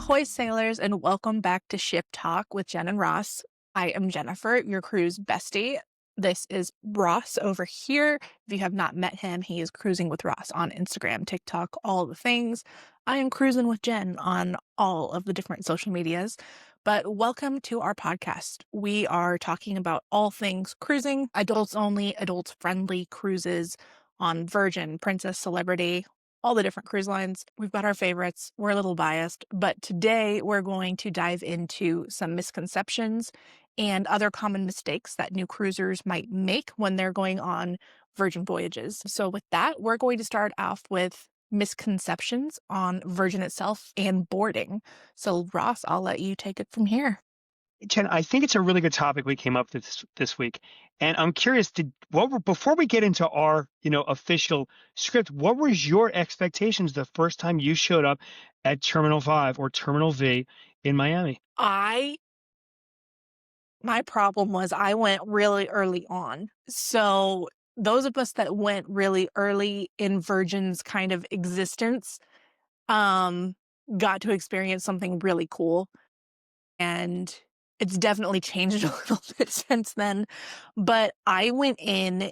Ahoy, sailors, and welcome back to Ship Talk with Jen and Ross. I am Jennifer, your crew's bestie. This is Ross over here. If you have not met him, he is cruising with Ross on Instagram, TikTok, all the things. I am cruising with Jen on all of the different social medias. But welcome to our podcast. We are talking about all things cruising, adults only, adults friendly cruises on Virgin, Princess, Celebrity, all the different cruise lines. We've got our favorites. We're a little biased, but today we're going to dive into some misconceptions and other common mistakes that new cruisers might make when they're going on Virgin voyages. So with that, we're going to start off with misconceptions on Virgin itself and boarding. So Ross, I'll let you take it from here. Jen, I think it's a really good topic we came up with this week, and I'm curious. Before we get into our official script, what was your expectations the first time you showed up at Terminal 5 or Terminal V in Miami? My problem was I went really early on. So those of us that went really early in Virgin's kind of existence, um, got to experience something really cool. And it's definitely changed a little bit since then. But I went in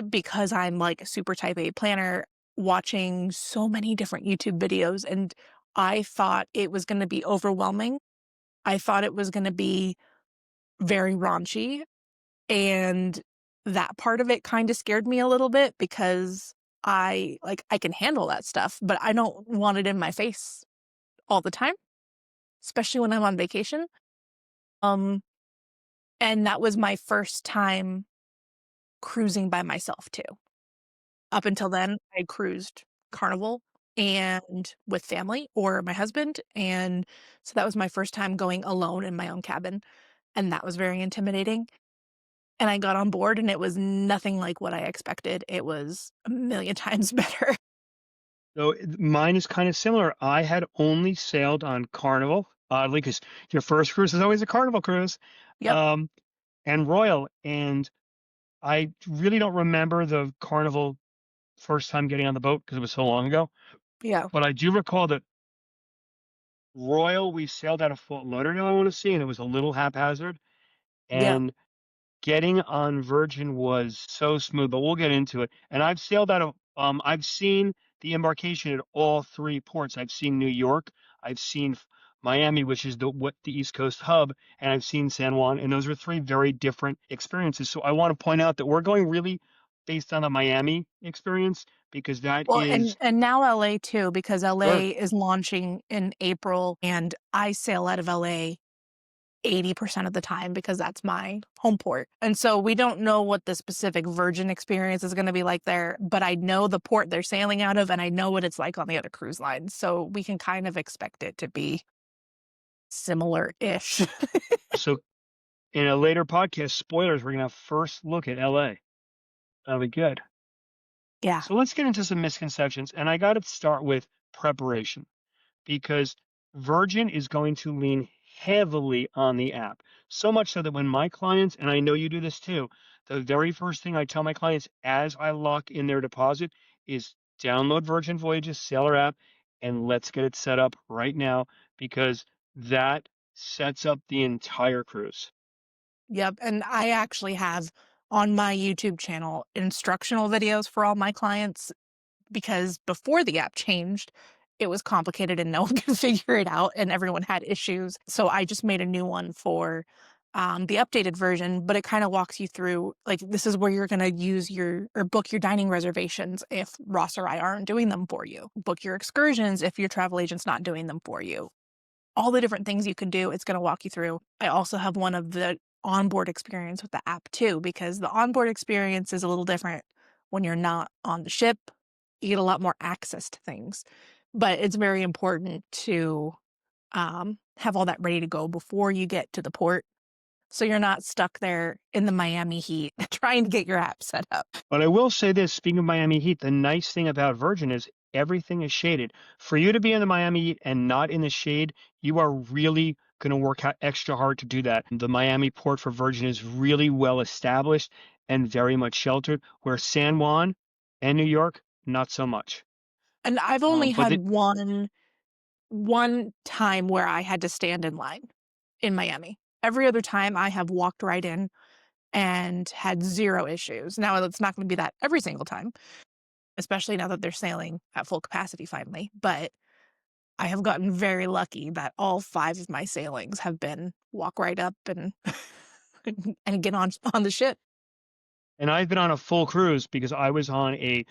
because I'm like a super type A planner, watching so many different YouTube videos, and I thought it was going to be overwhelming. I thought it was going to be very raunchy, and that part of it kind of scared me a little bit because I can handle that stuff, but I don't want it in my face all the time, especially when I'm on vacation. Um, and that was my first time cruising by myself too. Up until then, I cruised Carnival and with family or my husband, and so that was my first time going alone in my own cabin, and that was very intimidating. And I got on board and it was nothing like what I expected. It was a million times better. So mine is kind of similar. I had only sailed on Carnival, oddly, because your first cruise is always a Carnival cruise, Yep. um, and Royal, and I really don't remember the Carnival first time getting on the boat because it was so long ago. Yeah. But I do recall that Royal, we sailed out of Fort Lauderdale, I want to see, and it was a little haphazard. Yeah. And getting on Virgin was so smooth, but we'll get into it. And I've sailed out of, I've seen the embarkation at all three ports. I've seen New York, I've seen Miami, which is the East Coast hub, and I've seen San Juan, and those are three very different experiences. So I want to point out that we're going really based on the Miami experience because that Well, and is and now LA too, because sure. LA is launching in April and I sail out of LA 80% of the time because that's my home port. And so we don't know what the specific Virgin experience is going to be like there, but I know the port they're sailing out of and I know what it's like on the other cruise lines. So we can kind of expect it to be similar-ish. So in a later podcast, spoilers, we're gonna have first look at LA. That'll be good. Yeah. So let's get into some misconceptions. And I got to start with preparation because Virgin is going to lean heavily on the app. So much so that when my clients, and I know you do this too, the very first thing I tell my clients as I lock in their deposit is download Virgin Voyages Sailor app and let's get it set up right now because that sets up the entire cruise. Yep. And I actually have on my YouTube channel instructional videos for all my clients because before the app changed, it was complicated and no one could figure it out and everyone had issues. So I just made a new one for the updated version, but it kind of walks you through like this is where you're going to use your or book your dining reservations if Ross or I aren't doing them for you. Book your excursions if your travel agent's not doing them for you. All the different things you can do, it's going to walk you through. I also have one of the onboard experience with the app too, because the onboard experience is a little different when you're not on the ship. You get a lot more access to things, but it's very important to have all that ready to go before you get to the port. So you're not stuck there in the Miami heat trying to get your app set up. But I will say this, speaking of Miami Heat, the nice thing about Virgin is everything is shaded. For you to be in the Miami Heat and not in the shade, you are really going to work extra hard to do that. The Miami port for Virgin is really well established and very much sheltered, where San Juan and New York, not so much. And I've only But had one one time where I had to stand in line in Miami. Every other time I have walked right in and had 0 issues. Now, it's not gonna be that every single time, especially now that they're sailing at full capacity finally, but I have gotten very lucky that all 5 of my sailings have been walk right up and and get on the ship. And I've been on a full cruise because I was on a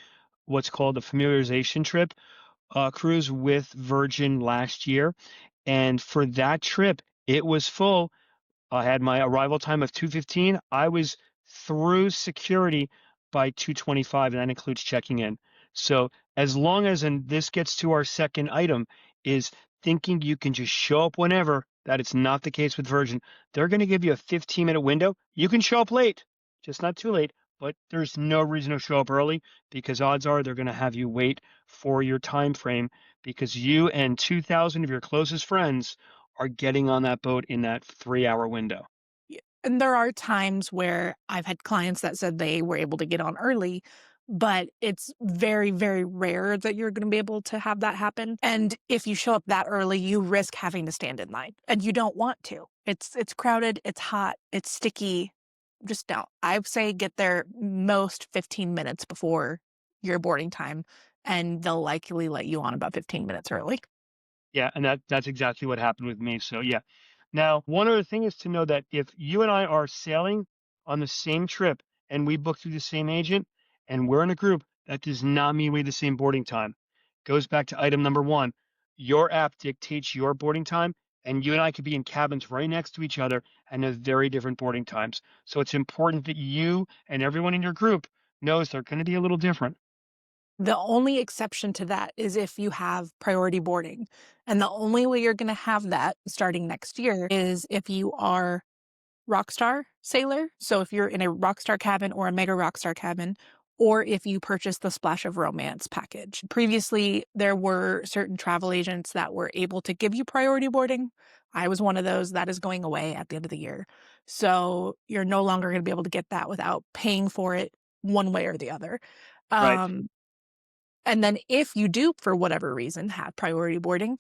what's called a familiarization trip cruise with Virgin last year. And for that trip, it was full. I had my arrival time of 2:15. I was through security by 2:25, and that includes checking in. So as long as, and this gets to our second item, is thinking you can just show up whenever, that it's not the case with Virgin. They're going to give you a 15-minute window. You can show up late, just not too late, but there's no reason to show up early because odds are they're going to have you wait for your time frame because you and 2,000 of your closest friends are getting on that boat in that 3-hour window. Yeah, and there are times where I've had clients that said they were able to get on early, but it's very, very rare that you're gonna be able to have that happen, and if you show up that early, you risk having to stand in line, and you don't want to. It's crowded, it's hot, it's sticky. Just don't. I say get there most 15 minutes before your boarding time, and they'll likely let you on about 15 minutes early. Yeah, and that's exactly what happened with me. So yeah. Now, one other thing is to know that if you and I are sailing on the same trip and we book through the same agent and we're in a group, that does not mean we have the same boarding time. Goes back to item number one. Your app dictates your boarding time, and you and I could be in cabins right next to each other and have very different boarding times. So it's important that you and everyone in your group knows they're going to be a little different. The only exception to that is if you have priority boarding, and the only way you're gonna have that starting next year is if you are Rockstar sailor, so if you're in a Rockstar cabin or a Mega Rockstar cabin, or if you purchase the Splash of Romance package. Previously, there were certain travel agents that were able to give you priority boarding. I was one of those. That is going away at the end of the year. So you're no longer gonna be able to get that without paying for it one way or the other. Right. Um, and then if you do, for whatever reason, have priority boarding,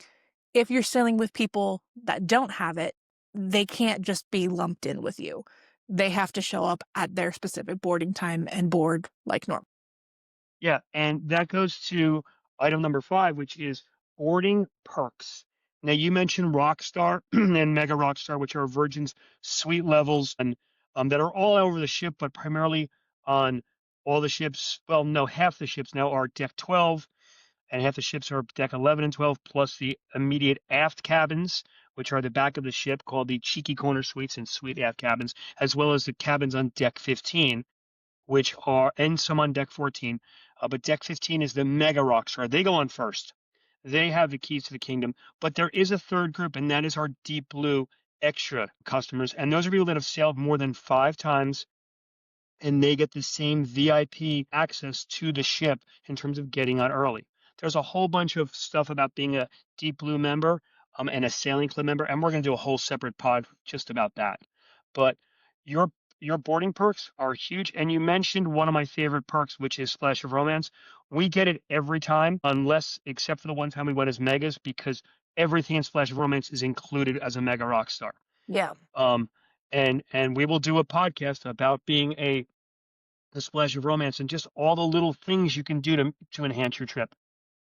if you're sailing with people that don't have it, they can't just be lumped in with you. They have to show up at their specific boarding time and board like normal. Yeah, and that goes to item number 5, which is boarding perks. Now, you mentioned Rockstar and Mega Rockstar, which are Virgin's suite levels and that are all over the ship, but primarily on all the ships. Well, no, half the ships now are deck 12, and half the ships are deck 11 and 12, plus the immediate aft cabins, which are the back of the ship, called the cheeky corner suites and suite aft cabins, as well as the cabins on deck 15 which are and some on deck 14. But deck 15 is the mega rockstar. They go on first. They have the keys to the kingdom. But there is a third group, and that is our deep blue extra customers. And those are people that have sailed more than 5 times and they get the same VIP access to the ship in terms of getting on early. There's a whole bunch of stuff about being a Deep Blue member and a Sailing Club member, and we're going to do a whole separate pod just about that. But your your boarding perks are huge, and you mentioned one of my favorite perks, which is Splash of Romance. We get it every time, unless except for the one time we went as megas, because everything in Splash of Romance is included as a mega rock star. Yeah. Um, and we will do a podcast about being a the splash of romance and just all the little things you can do to enhance your trip.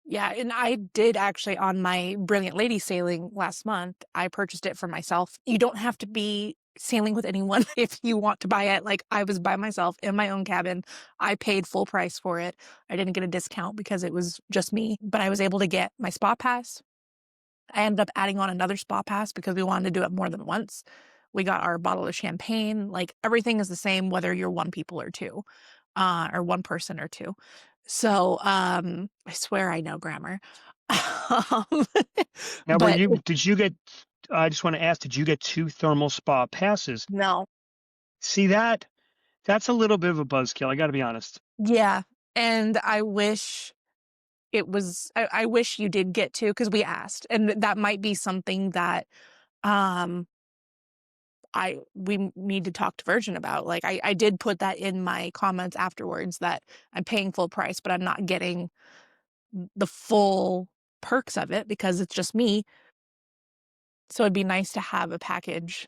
Yeah, and I did actually on my Brilliant Lady sailing last month, I purchased it for myself. You don't have to be sailing with anyone if you want to buy it. Like, I was by myself in my own cabin. I paid full price for it. I didn't get a discount because it was just me, but I was able to get my spa pass. I ended up adding on another spa pass because we wanted to do it more than once. We got our bottle of champagne. Like, everything is the same whether you're one people or two, or one person or two. So, I swear I know grammar. Um, Now, were but you? Did you get? I just want to ask. Did you get 2 thermal spa passes? no. See that? That's a little bit of a buzzkill. I got to be honest. Yeah, and I wish it was I wish you did get to because we asked, and that might be something that, um we need to talk to Virgin about. Like, I did put that in my comments afterwards that I'm paying full price, but I'm not getting the full. perks of it because it's just me. So it'd be nice to have a package.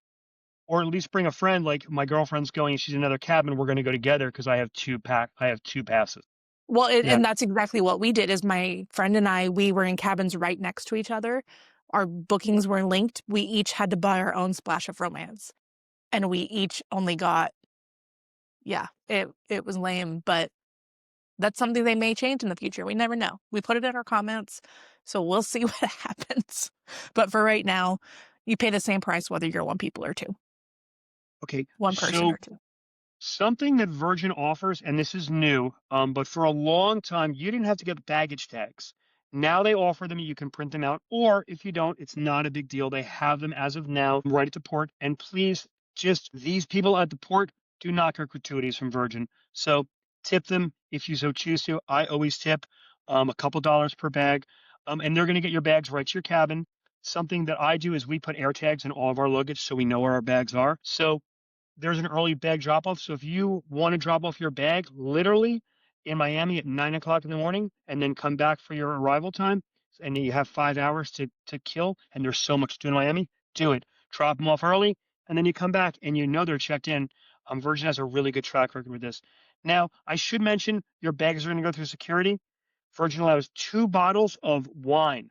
Or at least bring a friend. Like my girlfriend's going, she's in another cabin. We're going to go together because I have two passes. Well, Yeah. and that's exactly what we did is my friend and I, we were in cabins right next to each other. Our bookings were linked. We each had to buy our own splash of romance. And we each only got, yeah, it was lame, but that's something they may change in the future. We never know. We put it in our comments, so we'll see what happens. But for right now, you pay the same price whether you're one people or two, Okay. one person So or two. something that Virgin offers, and this is new, but for a long time, you didn't have to get baggage tags. Now they offer them, you can print them out, or if you don't, it's not a big deal. They have them as of now, right at the port. And please, just these people at the port do not get gratuities from Virgin. So tip them if you so choose to. I always tip a couple dollars per bag, and they're going to get your bags right to your cabin. Something that I do is we put air tags in all of our luggage so we know where our bags are. So there's an early bag drop off. So if you want to drop off your bag literally in Miami at 9 o'clock in the morning and then come back for your arrival time, and you have 5 hours to kill, and there's so much to do in Miami, do it. Drop them off early, and then you come back and you know they're checked in. Virgin has a really good track record with this. Now, I should mention your bags are going to go through security. Virgin allows 2 bottles of wine,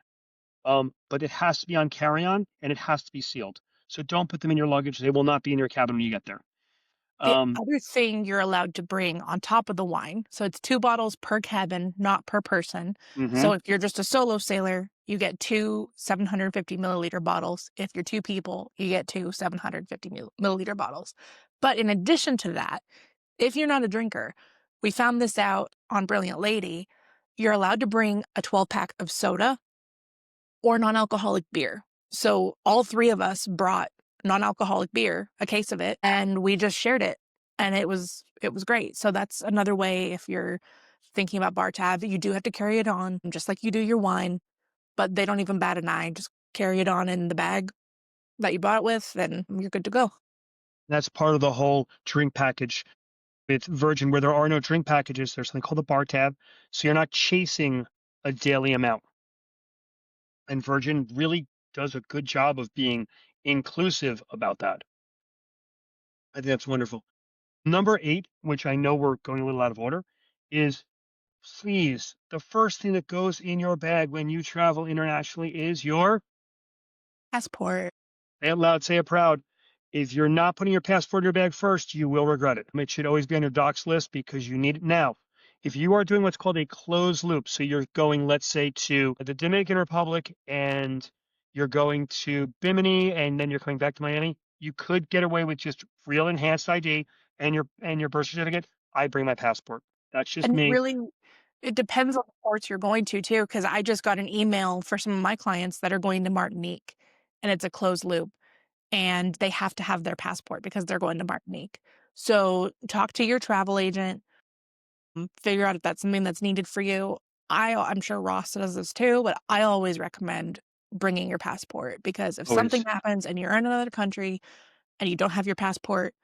but it has to be on carry-on and it has to be sealed. So don't put them in your luggage. They will not be in your cabin when you get there. The Um, other thing you're allowed to bring on top of the wine, so it's 2 bottles per cabin, not per person. mhm. So if you're just a solo sailor, you get 2 750 milliliter bottles. If you're 2 people, you get 2 750 milliliter bottles. But in addition to that, if you're not a drinker, we found this out on Brilliant Lady, you're allowed to bring a 12-pack of soda or non-alcoholic beer. So all 3 of us brought non-alcoholic beer, a case of it, and we just shared it. And it was great. So that's another way if you're thinking about bar tab, you do have to carry it on just like you do your wine, but they don't even bat an eye. Just carry it on in the bag that you bought it with, and you're good to go. That's part of the whole drink package with Virgin, where there are no drink packages. There's something called a bar tab, so you're not chasing a daily amount. And Virgin really does a good job of being inclusive about that. I think that's wonderful. Number 8, which I know we're going a little out of order, is please, the first thing that goes in your bag when you travel internationally is your, Passport. say it loud, say it proud. If you're not putting your passport in your bag first, you will regret it. It should always be on your docs list because you need it now. If you are doing what's called a closed loop, so you're going, let's say, to the Dominican Republic and you're going to Bimini and then you're coming back to Miami, you could get away with just real enhanced ID and your birth certificate. I bring my passport. That's just And me. really, it depends on the ports you're going to too, because I just got an email for some of my clients that are going to Martinique, and it's a closed loop, and they have to have their passport because they're going to Martinique. So talk to your travel agent, figure out if that's something that's needed for you. I'm sure Ross does this too, but I always recommend bringing your passport because if something Always. happens and you're in another country and you don't have your passport,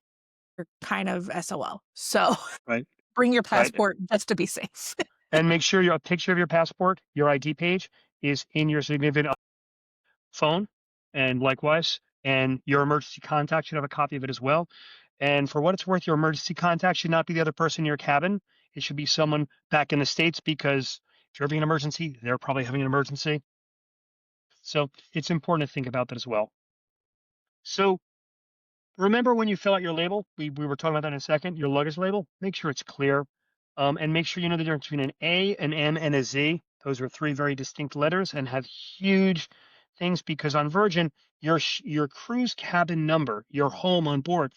you're kind of SOL. So Right. bring your Right. passport just to be safe. And make sure your picture of your passport, your ID page, is in your significant phone, and likewise, and your emergency contact should have a copy of it as well. And for what it's worth, your emergency contact should not be the other person in your cabin. It should be someone back in the States because if you're having an emergency, they're probably having an emergency. So it's important to think about that as well. So remember when you fill out your label, we were talking about that in a second, your luggage label, make sure it's clear. And make sure you know the difference between an A, an M, and a Z. Those are 3 very distinct letters and have huge things because on Virgin, your cruise cabin number, your home on board,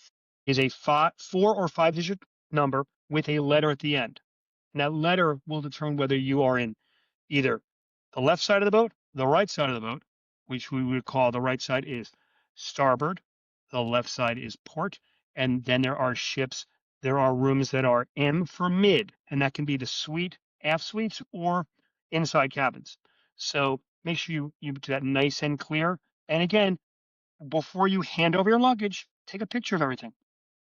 is a 4 or 5 digit number with a letter at the end. And that letter will determine whether you are in either the left side of the boat, the right side of the boat, which we would call the right side is starboard, the left side is port, and then there are ships. There are rooms that are M for mid, and that can be the suite, aft suites, or inside cabins. So make sure you do that nice and clear. And again, before you hand over your luggage, take a picture of everything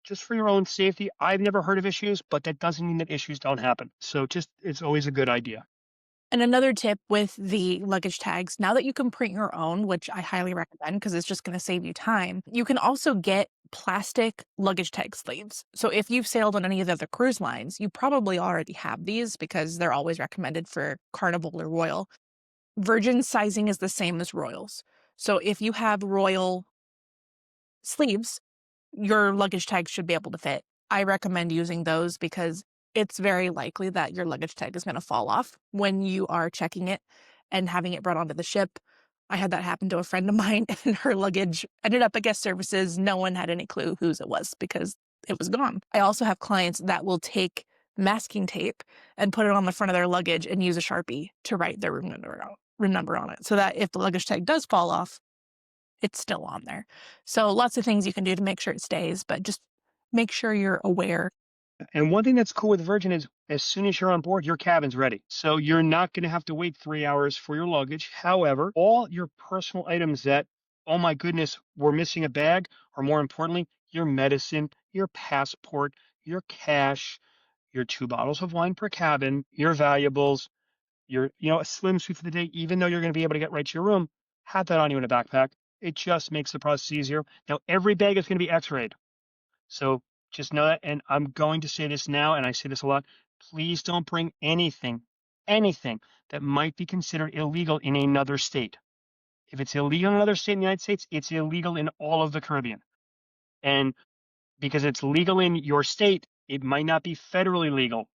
just for your own safety. I've never heard of issues, but that doesn't mean that issues don't happen. So just it's always a good idea. And another tip with the luggage tags, now that you can print your own, which I highly recommend because it's just going to save you time, you can also get plastic luggage tag sleeves. So if you've sailed on any of the other cruise lines, you probably already have these because they're always recommended for Carnival or Royal. Virgin sizing is the same as Royals. So if you have Royal sleeves, your luggage tag should be able to fit. I recommend using those because it's very likely that your luggage tag is going to fall off when you are checking it and having it brought onto the ship. I had that happen to a friend of mine, and her luggage ended up at guest services. No one had any clue whose it was because it was gone. I also have clients that will take masking tape and put it on the front of their luggage and use a Sharpie to write their room number on it so that if the luggage tag does fall off, it's still on there. So lots of things you can do to make sure it stays, but just make sure you're aware. And one thing that's cool with Virgin is as soon as you're on board, your cabin's ready. So you're not going to have to wait 3 hours for your luggage. However, all your personal items that, oh my goodness, we're missing a bag, or more importantly, your medicine, your passport, your cash, your 2 bottles of wine per cabin, your valuables, your, a swimsuit for the day, even though you're going to be able to get right to your room, have that on you in a backpack. It just makes the process easier. Now, every bag is going to be x-rayed. So just know that. And I'm going to say this now, and I say this a lot. Please don't bring anything that might be considered illegal in another state. If it's illegal in another state in the United States, it's illegal in all of the Caribbean. And because it's legal in your state, it might not be federally legal.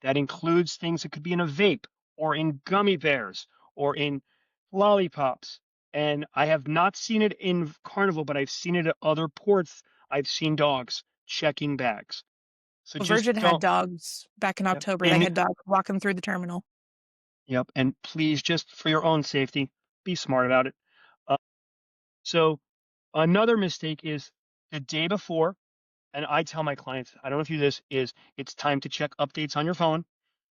That includes things that could be in a vape or in gummy bears or in lollipops. And I have not seen it in Carnival, but I've seen it at other ports. I've seen dogs checking bags. So just Virgin had don't. dogs back in Yep. October. They had dogs walking through the terminal. Yep. And please, just for your own safety, be smart about it. Uh, so another mistake is the day before, and I tell my clients, I don't know if you do this, is it's time to check updates on your phone.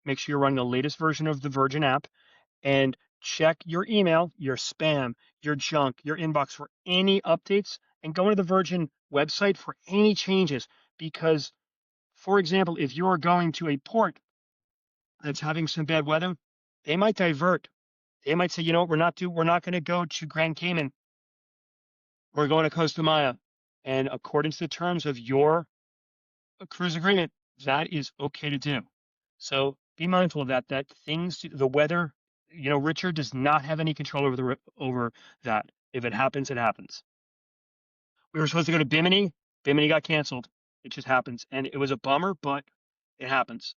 Make sure you're running the latest version of the Virgin app and check your email, your spam, your junk, your inbox for any updates, and go into the Virgin website for any changes. Because, for example, if you're going to a port that's having some bad weather, they might divert. They might say, we're not going to go to Grand Cayman. We're going to Costa Maya. And according to the terms of your cruise agreement, that is okay to do. So be mindful of that. That things, the weather, Richard does not have any control over that. If it happens, it happens. We were supposed to go to Bimini. Bimini got canceled. It just happens, and it was a bummer, but it happens.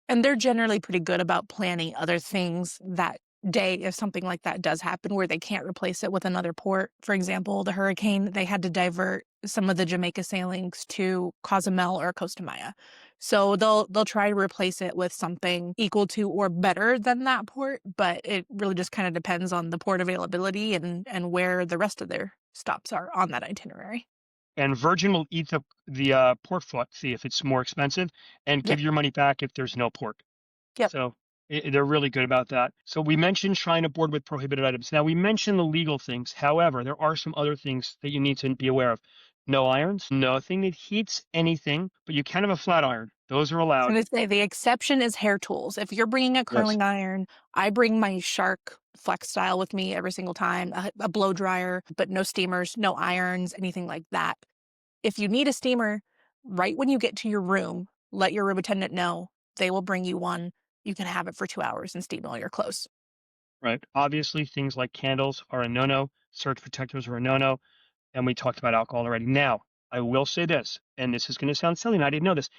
And they're generally pretty good about planning other things that day if something like that does happen where they can't replace it with another port. For example, the hurricane, they had to divert some of the Jamaica sailings to Cozumel or Costa Maya. So they'll try to replace it with something equal to or better than that port, but it really just kind of depends on the port availability and where the rest of their stops are on that itinerary. And Virgin will eat the port fee if it's more expensive, and Yep. give your money back if there's no port. Yep. So they're really good about that. So we mentioned trying to board with prohibited items. Now we mentioned the legal things. However, there are some other things that you need to be aware of. No irons, nothing that heats anything, but you can have a flat iron. Those are I allowed. was gonna say the exception is hair tools. If you're bringing a Yes. curling iron, I bring my Shark Flex style with me every single time, a blow dryer, but no steamers, no irons, anything like that. If you need a steamer, right when you get to your room, let your room attendant know. They will bring you one. You can have it for 2 hours and steam all your clothes. Right. Obviously, things like candles are a no-no. Surge protectors are a no-no. And we talked about alcohol already. Now, I will say this, and this is going to sound silly, and I didn't know this.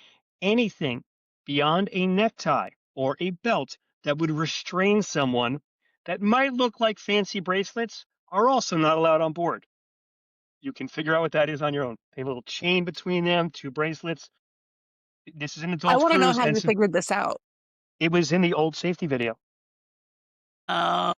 Anything beyond a necktie or a belt that would restrain someone that might look like fancy bracelets are also not allowed on board. You can figure out what that is on your own. A little chain between them, two bracelets. This is an I adult wanna know cruise, how and you so figured this out. it was in the old safety video. Uh,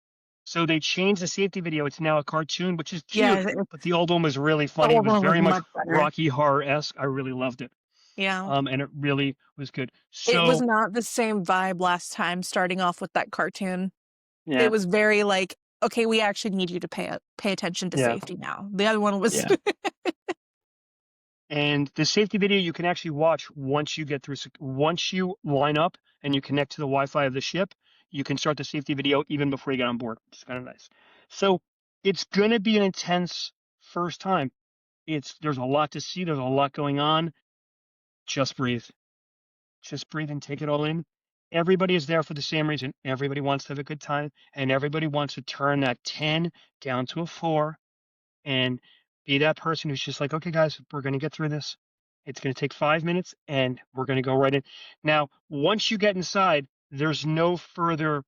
So they changed the safety video. It's now a cartoon, which is yeah, cute, but the old one was really the funny. It old was one was very much much better. Rocky Horror-esque. I really loved it. Yeah. And it really was good. It was So not the same vibe last time starting off with that cartoon. It yeah, was very like, "Okay, we actually need you to pay attention to yeah, safety now." The other one was yeah. And the safety video you can actually watch once you get through, once you line up and you connect to the Wi-Fi of the ship, You can start the safety video even before you get on board, which is kind of nice. So it's going to be an intense first time. There's a lot to see. There's a lot going on. Just breathe. Just breathe and take it all in. Everybody is there for the same reason. Everybody wants to have a good time, and everybody wants to turn that 10 down to a 4 and be that person who's just like, okay, guys, we're going to get through this. It's going to take 5 minutes and we're going to go right in. Now, once you get inside, there's no further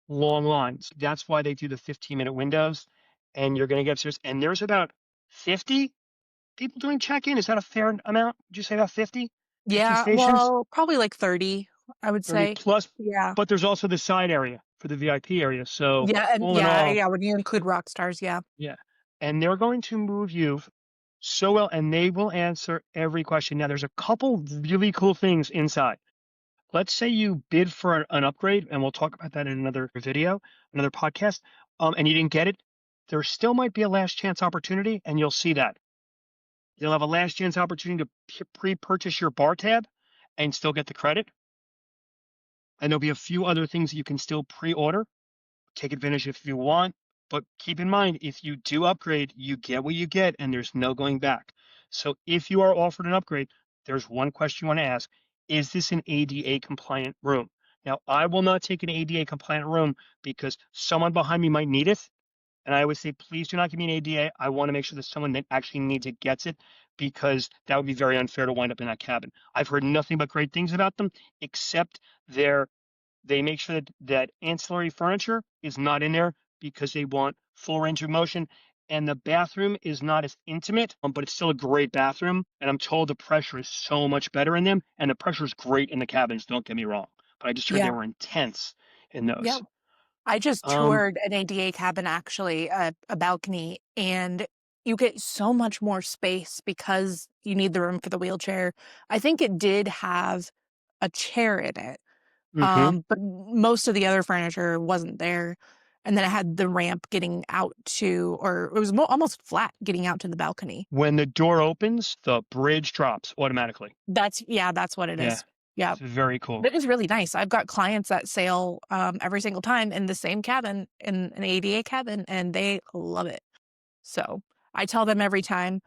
long lines. That's why they do the 15-minute windows. And you're going to get upstairs. And there's about 50 people doing check in. Is that a fair amount? Would you say about 50? 50 Yeah, stations? well, probably like 30, I would 30 say. plus. Yeah. But there's also the side area for the VIP area. So, Yeah, and all in yeah, all, yeah, when you include rock stars, yeah. yeah. And they're going to move you so well, and they will answer every question. Now, there's a couple really cool things inside. Let's say you bid for an upgrade, and we'll talk about that in another video, another podcast, and you didn't get it. There still might be a last chance opportunity, and you'll see that. You'll have a last chance opportunity to pre-purchase your bar tab and still get the credit. And there'll be a few other things that you can still pre-order. Take advantage if you want, but keep in mind, if you do upgrade, you get what you get and there's no going back. So if you are offered an upgrade, there's one question you want to ask. Is this an ADA compliant room? Now, I will not take an ADA compliant room because someone behind me might need it. And I always say, please do not give me an ADA. I want to make sure that someone that actually needs it gets it because that would be very unfair to wind up in that cabin. I've heard nothing but great things about them, except their they make sure that ancillary furniture is not in there because they want full range of motion. And the bathroom is not as intimate, but it's still a great bathroom. And I'm told the pressure is so much better in them. And the pressure is great in the cabins, don't get me wrong. But I just heard they Yeah, were intense in yeah. those. I just Um, toured an ADA cabin actually, a balcony, and you get so much more space because you need the room for the wheelchair. I think it did have a chair in it, mhm. but most of the other furniture wasn't there. And then it had the ramp getting out to, or it was almost flat getting out to the balcony. When the door opens, the bridge drops automatically. Yeah, that's what it Yeah, is. Yeah. it's very cool. It is really nice. I've got clients that sail, every single time in the same cabin, in an ADA cabin, and they love it. So, I tell them every time,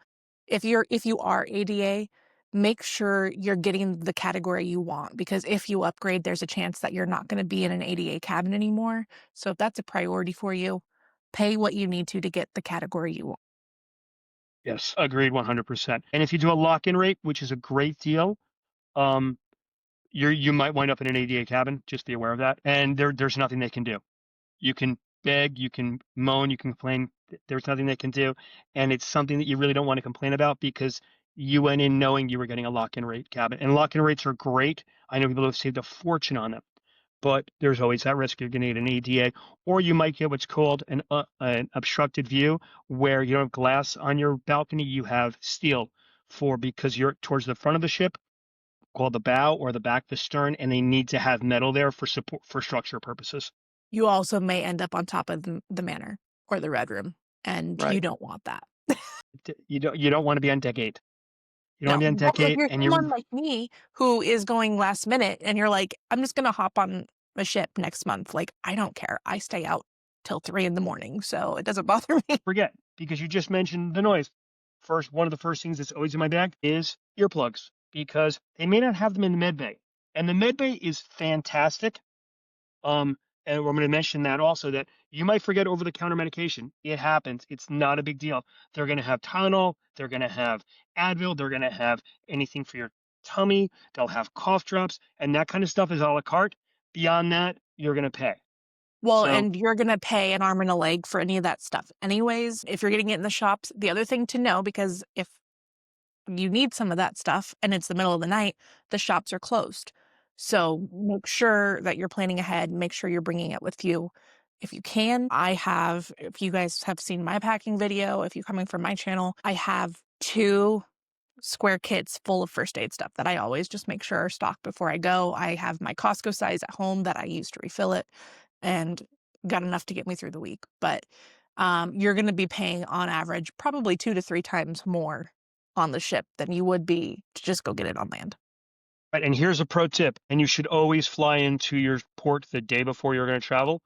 if you are ADA, make sure you're getting the category you want, because if you upgrade, there's a chance that you're not gonna be in an ADA cabin anymore. So if that's a priority for you, pay what you need to get the category you want. Yes, agreed 100%. And if you do a lock-in rate, which is a great deal, um, you might wind up in an ADA cabin. Just be aware of that. And there's nothing they can do. You can beg, you can moan, you can complain. There's nothing they can do, and it's something that you really don't want to complain about because you went in knowing you were getting a lock-in rate cabin. And lock-in rates are great. I know people have saved a fortune on them, but there's always that risk you're going to get an ADA, or you might get what's called an obstructed view, where you don't have glass on your balcony, you have steel for because you're towards the front of the ship called the bow or the back, the stern, and they need to have metal there for support for structure purposes. You also may end up on top of the manor or the red room, and you Right. don't want that. You don't want to be on deck 8. You don't want No, to be on but deck if 8 you're and someone you're like me who is going last minute and you're like, "I'm just gonna hop on a ship next month," like, I don't care. I stay out till 3 in the morning, so it doesn't bother me. forget because you just mentioned the noise. One of the first things that's always in my bag is earplugs because they may not have them in the med bay. And the med bay is fantastic. Um, and I'm going to mention that also that you might forget over the counter medication. It happens. It's not a big deal. They're going to have Tylenol. They're going to have Advil. They're going to have anything for your tummy. They'll have cough drops and that kind of stuff is a la carte. Beyond that, you're going to pay. Well, So, and you're gonna pay an arm and a leg for any of that stuff anyways, if you're getting it in the shops. The other thing to know, because if you need some of that stuff and it's the middle of the night, the shops are closed. So make sure that you're planning ahead, make sure you're bringing it with you if you can. If you guys have seen my packing video, if you're coming from my channel, I have 2 square kits full of first aid stuff that I always just make sure are stocked before I go. I have my Costco size at home that I use to refill it and got enough to get me through the week. But you're going to be paying on average probably 2 to 3 times more on the ship than you would be to just go get it on land. Right, and here's a pro tip, and you should always fly into your port the day before you're going to travel.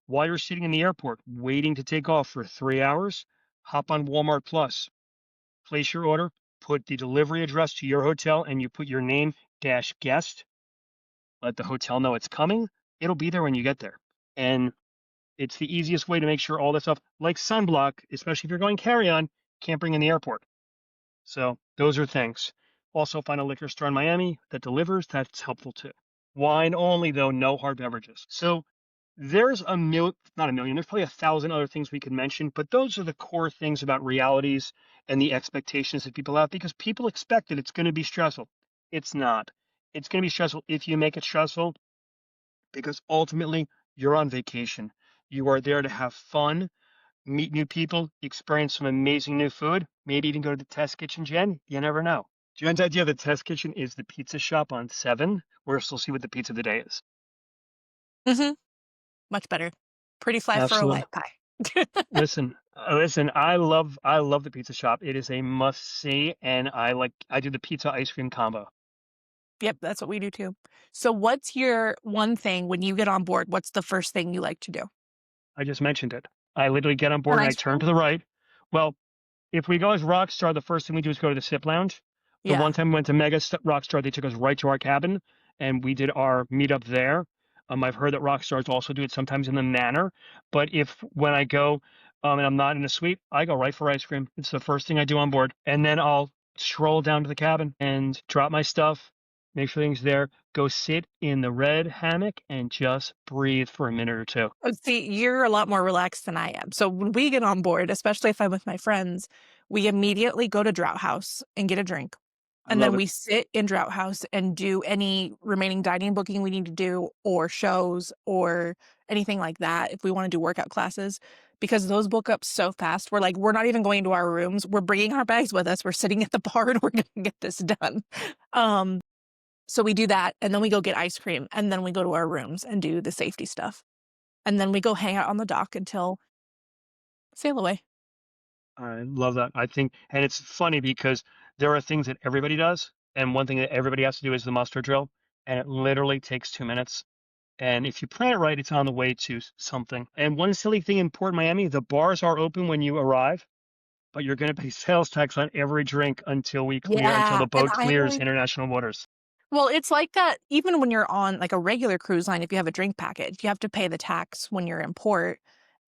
While you're sitting in the airport waiting to take off for 3 hours, hop on Walmart Plus, place your order, put the delivery address to your hotel, and you put your name dash guest. Let the hotel know it's coming. It'll be there when you get there. And it's the easiest way to make sure all this stuff, like sunblock, especially if you're going carry on, can't bring in the airport. So those are things. Also, find a liquor store in Miami that delivers. That's helpful too. Wine only, though, no hard beverages. So there's not a million, there's probably 1,000 other things we could mention, but those are the core things about realities and the expectations that people have because people expect that it's going to be stressful. It's not. It's going to be stressful if you make it stressful because ultimately you're on vacation. You are there to have fun, meet new people, experience some amazing new food, maybe even go to the test kitchen, Jen. You never know. Jen's idea of the test kitchen is the pizza shop on 7, where we'll see what the pizza of the day is. Mhm. Much better. Pretty fly for a Absolutely. white pie. Listen, I love the pizza shop. It is a must see, and I do the pizza ice cream combo. Yep, that's what we do too. So what's your one thing when you get on board, what's the first thing you like to do? I just mentioned it. I literally get on An board and I ice turn cream? to the right. Well, if we go as Rockstar, the first thing we do is go to the sip lounge. The one Yeah. time we went to Rockstar, they took us right to our cabin, and we did our meetup there. I've heard that Rockstars also do it sometimes in the Manor, but if when I go and I'm not in a suite, I go right for ice cream. It's the first thing I do on board, and then I'll stroll down to the cabin and drop my stuff, make sure things there, go sit in the red hammock, and just breathe for a minute or two. See, you're a lot more relaxed than I am. So when we get on board, especially if I'm with my friends, we immediately go to Drought House and get a drink. I And then love it. we sit in Drought House and do any remaining dining booking we need to do, or shows, or anything like that if we want to do workout classes, because those book up so fast. We're like, we're not even going to our rooms. We're bringing our bags with us. We're sitting at the bar and we're going to get this done. Um, so we do that, and then we go get ice cream, and then we go to our rooms and do the safety stuff. And then we go hang out on the dock until sail away. I love that. I think, and it's funny because there are things that everybody does, and one thing that everybody has to do is the muster drill, and it literally takes 2 minutes. And if you plan it right, it's on the way to something. And one silly thing in Port Miami, the bars are open when you arrive, but you're going to pay sales tax on every drink until Yeah, the and boat I clears always international waters. well, it's like that even when you're on, like, a regular cruise line, if you have a drink package, you have to pay the tax when you're in port,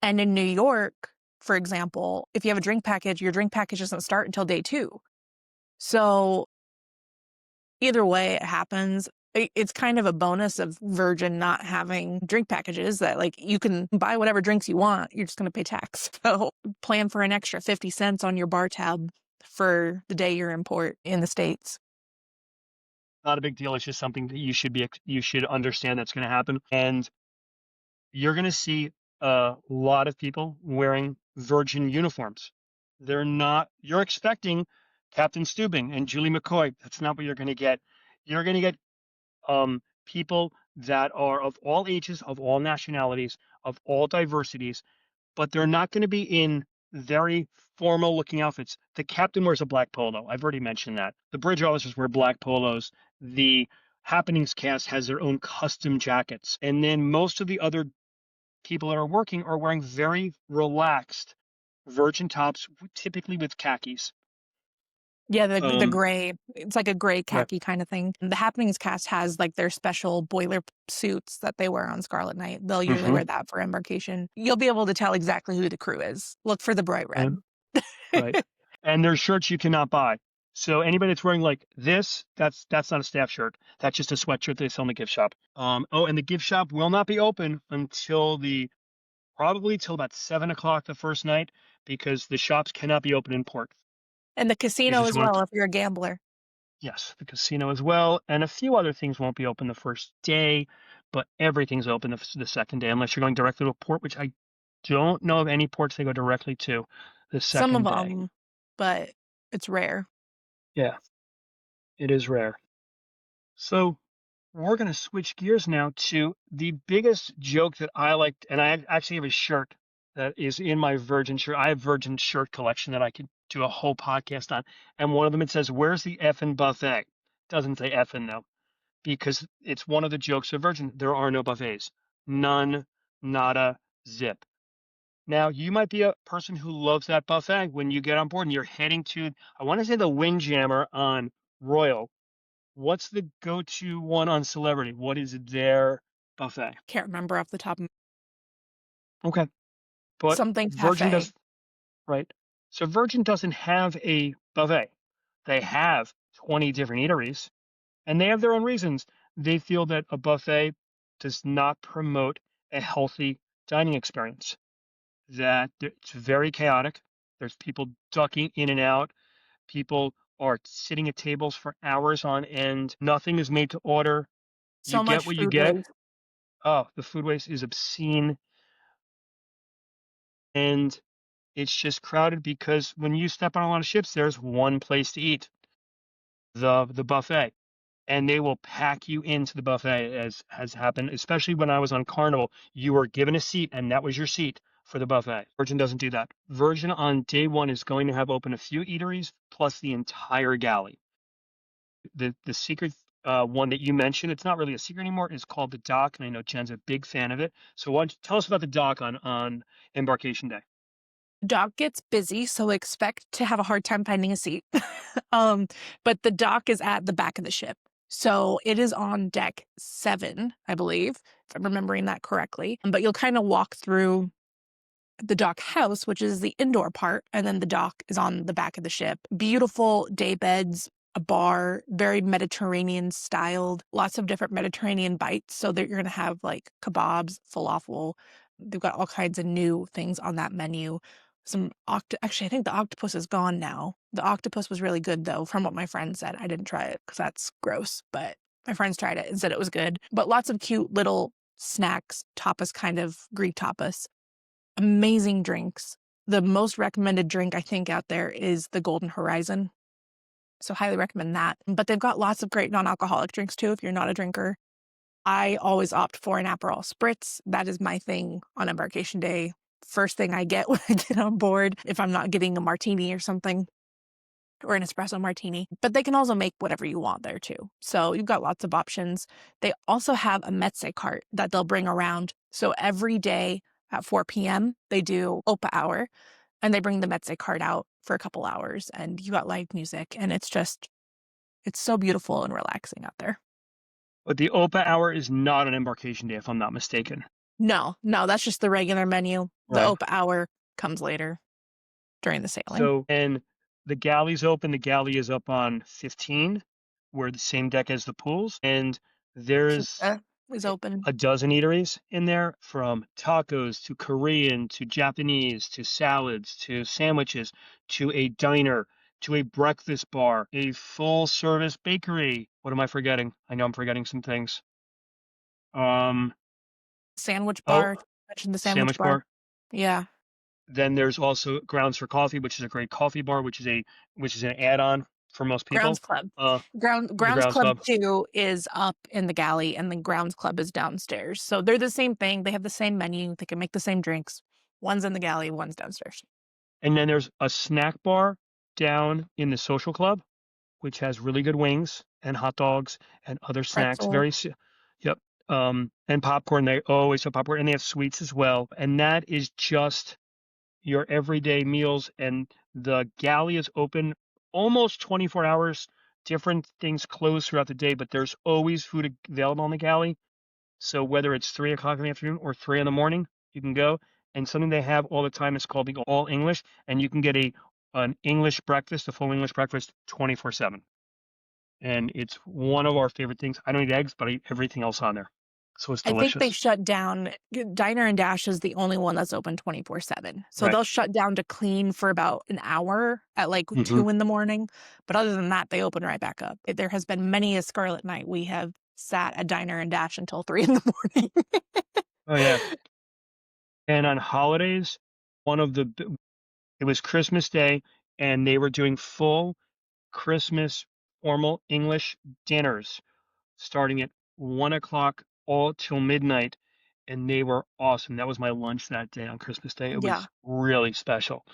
and in New York, for example, if you have a drink package, your drink package doesn't start until day 2. So, either way it happens, it's kind of a bonus of Virgin not having drink packages that, like, you can buy whatever drinks you want, you're just gonna pay tax. So, plan for an extra 50 cents on your bar tab for the day you're in port in the States. Not a big deal. It's just something that you should understand that's going to happen. And you're going to see a lot of people wearing Virgin uniforms. They're not, you're expecting Captain Steubing and Julie McCoy. That's not what you're going to get. You're going to get people that are of all ages, of all nationalities, of all diversities, but they're not going to be in very formal looking outfits. The captain wears a black polo. I've already mentioned that. The bridge officers wear black polos. The happenings cast has their own custom jackets. And then most of the other people that are working are wearing very relaxed virgin tops, typically with khakis. Yeah, the Um, gray it's like a gray right. khaki kinda thing. The Happenings cast has, like, their special boiler suits that they wear on Scarlet Night. They'll usually hmm wear that for embarkation. You'll be able to tell exactly who the crew is. Look for the bright red. And right. And there's shirts you cannot buy. So anybody that's wearing like this, that's not a staff shirt. That's just a sweatshirt they sell in the gift shop. Oh, and the gift shop will not be open until the probably till about 7 o'clock the first night because the shops cannot be open in port. And the They casino just as want well if you're a gambler. yes, the casino as well, and a few other things won't be open the first day, but everything's open the second day unless you're going directly to a port, which I don't know of any ports they go directly to the Some of second day. them, but it's rare. Yeah, it is rare. So we're going to switch gears now to the biggest joke that I liked, and I actually have a shirt that is in my Virgin shirt. I have Virgin shirt collection that I could do a whole podcast on, and one of them it says, "Where's the effing buffet?" Doesn't say effing though. because it's one of the jokes of Virgin. There are no buffets. None, nada, zip. Now, you might be a person who loves that buffet when you get on board and you're heading to, I want to say the Windjammer on Royal. What's the go-to one on Celebrity? What is their buffet? Can't remember off the top of Okay. But something Virgin cafe. does, right? So Virgin doesn't have a buffet. They have 20 different eateries, and they have their own reasons. They feel that a buffet does not promote a healthy dining experience, that it's very chaotic. There's people ducking in and out. People are sitting at tables for hours on end. Nothing is made to order. You So get much what you food get. waste. Oh, the food waste is obscene, and it's just crowded because when you step on a lot of ships, there's one place to eat, the buffet. And they will pack you into the buffet, as has happened, especially when I was on Carnival. You were given a seat, and that was your seat for the buffet. Virgin doesn't do that. Virgin on day one is going to have open a few eateries plus the entire galley. The secret one that you mentioned, it's not really a secret anymore, is called the dock, and I know Jen's a big fan of it. So why don't you tell us about the dock on embarkation day? Dock gets busy, so expect to have a hard time finding a seat. Um, but the dock is at the back of the ship. So it is on deck 7, I believe, if I'm remembering that correctly. But you'll kind of walk through the dock house, which is the indoor part, and then the dock is on the back of the ship. Beautiful day beds, a bar, very Mediterranean styled, lots of different Mediterranean bites. So that you're gonna have like kebabs, falafel. They've got all kinds of new things on that menu. Actually, I think the octopus is gone now. The octopus was really good though, from what my friend said. I didn't try it because that's gross, but my friends tried it and said it was good. But lots of cute little snacks, tapas kind of Greek tapas, amazing drinks. The most recommended drink I think out there is the Golden Horizon. So highly recommend that. But they've got lots of great non-alcoholic drinks too if you're not a drinker. I always opt for an Aperol Spritz. That is my thing on embarkation day. First thing I get when I get on board, if I'm not getting a martini or something, or an espresso martini. But they can also make whatever you want there too. So you've got lots of options. They also have a mezze cart that they'll bring around. So every day at 4 p.m., they do Opa Hour and they bring the mezze cart out for a couple hours and you got live music and it's so beautiful and relaxing out there. But the OPA hour is not on embarkation day, if I'm not mistaken. No, no, that's just the regular menu. The Right. Opa Hour comes later during the sailing. So, and the galley's open. The galley is up on 15. We're the same deck as the pools. And there's Pizza is open. a dozen eateries in there, from tacos to Korean to Japanese to salads to sandwiches to a diner to a breakfast bar, a full service bakery. What am I forgetting? I know I'm forgetting some things. Um, Sandwich oh, bar. Mentioned the sandwich sandwich bar. bar. Yeah. Then there's also Grounds for Coffee, which is a great coffee bar, which is an add-on for most Grounds people. Club. Uh, the Grounds Grounds Club Club. 2 is up in the galley and the Grounds Club is downstairs. So they're the same thing. They have the same menu. They can make the same drinks. One's in the galley, one's downstairs. And then there's a snack bar down in the Social Club, which has really good wings and hot dogs and other snacks. Pretzel. Yep. And popcorn. They always have popcorn, and they have sweets as well. And that is just your everyday meals. And the galley is open almost 24 hours. Different things close throughout the day, but there's always food available on the galley. So whether it's 3 o'clock in the afternoon or 3 in the morning, you can go. And something they have all the time is called the All English, and you can get an English breakfast, a full English breakfast, 24/7. And it's one of our favorite things. I don't eat eggs, but I eat everything else on there. So it's I think they delicious. shut down. Diner and Dash is the only one that's open 24/7. So Right. they'll shut down to clean for about an hour at like Hmm. 2 in the morning. But other than that, they open right back up. There has been many a Scarlet night we have sat at Diner and Dash until 3 in the morning. Oh yeah. And on holidays, one of the it was Christmas Day, and they were doing full Christmas formal English dinners starting at 1 o'clock all till midnight, and they were awesome. That was my lunch that day on Christmas Day. It Yeah. was really special.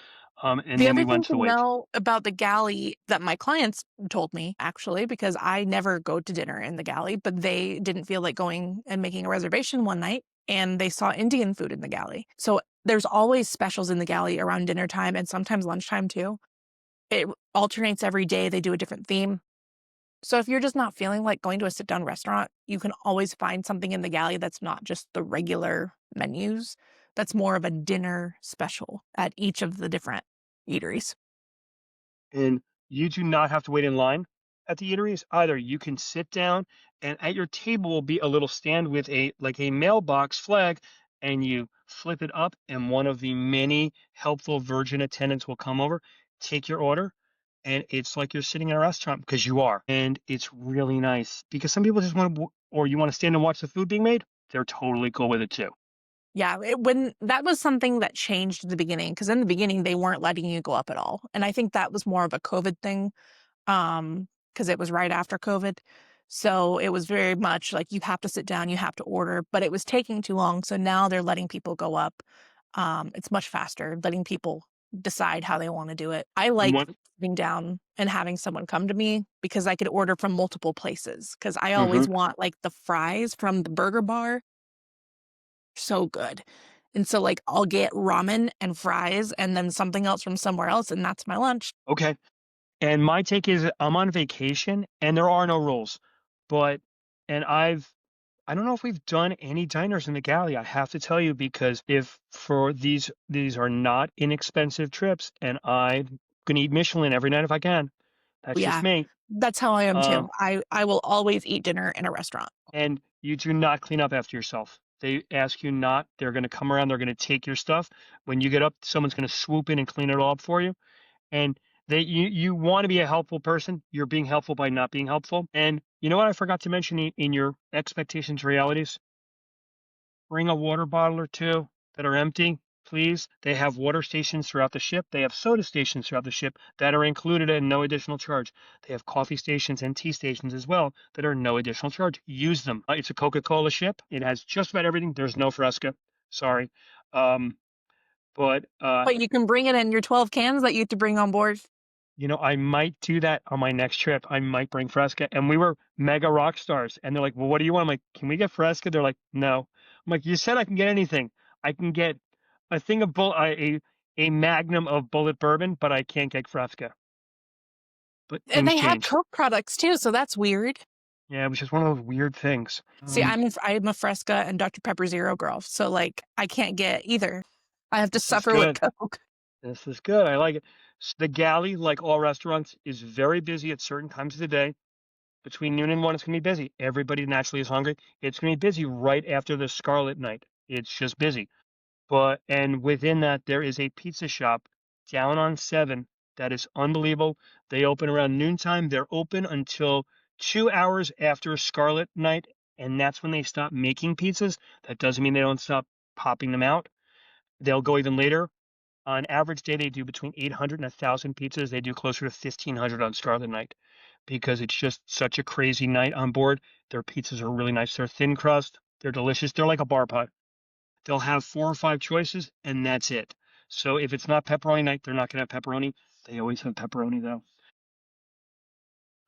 And The then we other went thing to to the wake. know about the galley that my clients told me, actually, because I never go to dinner in the galley, but they didn't feel like going and making a reservation one night, and they saw Indian food in the galley. So there's always specials in the galley around dinner time and sometimes lunchtime too. It alternates every day. They do a different theme. So if you're just not feeling like going to a sit down restaurant, you can always find something in the galley that's not just the regular menus. That's more of a dinner special at each of the different eateries. And you do not have to wait in line at the eateries either. You can sit down, and at your table will be a little stand with a like a mailbox flag, and you flip it up, and one of the many helpful virgin attendants will come over, take your order, and it's like you're sitting in a restaurant because you are. And it's really nice because some people just want to, or you want to stand and watch the food being made. They're totally cool with it too. Yeah, when that was something that changed in the beginning, because in the beginning, they weren't letting you go up at all, and I think that was more of a COVID thing, because it was right after COVID. So it was very much like you have to sit down, you have to order, but it was taking too long. So now they're letting people go up. It's much faster, letting people decide how they want to do it. I And like what? sitting down and having someone come to me because I could order from multiple places. Because I Hmm. always want like the fries from the burger bar, so good. And so like I'll get ramen and fries and then something else from somewhere else, and that's my lunch. Okay. And my take is I'm on vacation and there are no rules. But and I don't know if we've done any diners in the galley. I have to tell you because if for these are not inexpensive trips and I'm gonna eat Michelin every night if I can. That's just Yeah, me. that's how I am too. Um, I will always eat dinner in a restaurant. and you do not clean up after yourself. They ask you not. They're gonna come around, they're gonna take your stuff. When you get up, someone's gonna swoop in and clean it all up for you. And you want to be a helpful person. You're being helpful by not being helpful. And you know what I forgot to mention in your expectations realities? Bring a water bottle or two that are empty, please. They have water stations throughout the ship. They have soda stations throughout the ship that are included at no additional charge. They have coffee stations and tea stations as well that are no additional charge. Use them. It's a Coca-Cola ship. It has just about everything. There's no Fresca. Sorry. Um, but But you can bring it in your 12 cans that you have to bring on board. I might do that on my next trip. I might bring Fresca. And we were mega rock stars. And they're like, well, what do you want? I'm like, can we get Fresca? They're like, no. I'm like, you said I can get anything. I can get a thing of a magnum of bullet bourbon, but I can't get Fresca. But And things they have change. Coke products too, so that's weird. Yeah, it was just one of those weird things. See, I'm a Fresca and Dr. Pepper Zero girl, so like I can't get either. I have to This is suffer with good. Coke. This is good. I like it. The galley, like all restaurants, is very busy at certain times of the day. Between noon and 1, it's gonna be busy. Everybody naturally is hungry. It's gonna be busy right after the Scarlet Night. It's just busy. But and within that, there is a pizza shop down on 7 that is unbelievable. They open around noontime. They're open until 2 hours after Scarlet Night, and that's when they stop making pizzas. That doesn't mean they don't stop popping them out. They'll go even later. On average day, they do between 800 and 1,000 pizzas. They do closer to 1,500 on Scarlet Night because it's just such a crazy night on board. Their pizzas are really nice. They're thin crust. They're delicious. They're like a bar pot. They'll have 4 or 5 choices, and that's it. So if it's not pepperoni night, they're not going to have pepperoni. They always have pepperoni, though.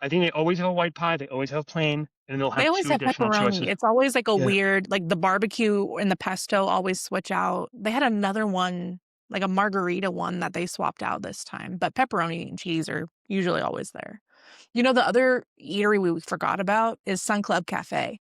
I think they always have a white pie. They always have plain, and they'll They have always 2 have additional pepperoni. choices. It's always like a Yeah. weird, like the barbecue and the pesto always switch out. They had another one, like a margarita one that they swapped out this time, but pepperoni and cheese are usually always there. You know, the other eatery we forgot about is Sun Club Cafe.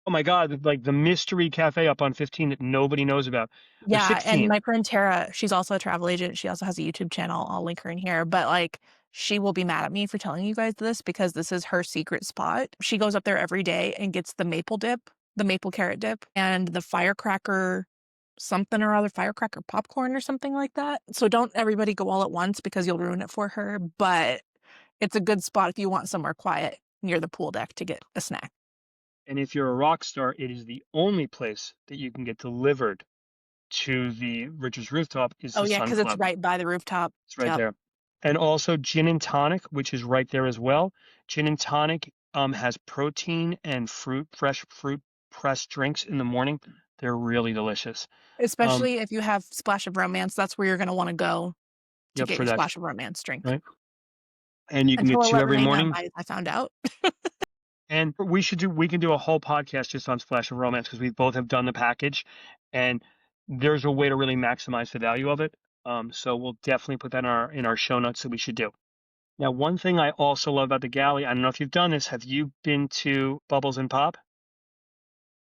Oh my God, like the mystery cafe up on 15 that nobody knows about, or Yeah, and 16. my friend Tara, she's also a travel agent. She also has a YouTube channel. I'll link her in here. But like, she will be mad at me for telling you guys this because this is her secret spot. She goes up there every day and gets the maple dip, the maple carrot dip, and the firecracker something or other, firecracker popcorn or something like that. So don't everybody go all at once because you'll ruin it for her. But it's a good spot if you want somewhere quiet near the pool deck to get a snack. And if you're a rock star, it is the only place that you can get delivered to the Richards rooftop is Oh the yeah, Sun because it's Club. right by the rooftop. It's right Yep. there. And also gin and tonic, which is right there as well. Gin and tonic has protein and fresh fruit pressed drinks in the morning. They're really delicious. Um, Especially if you have Splash of Romance, that's where you're gonna wanna go. to Yep, get for your that, splash of romance drink. right? And you can get Until 2 every 11 AM, morning. I found out. And we can do a whole podcast just on Splash of Romance because we both have done the package, and there's a way to really maximize the value of it. So we'll definitely put that in our show notes that we should do. Now, one thing I also love about the galley, I don't know if you've done this. Have you been to Bubbles and Pop?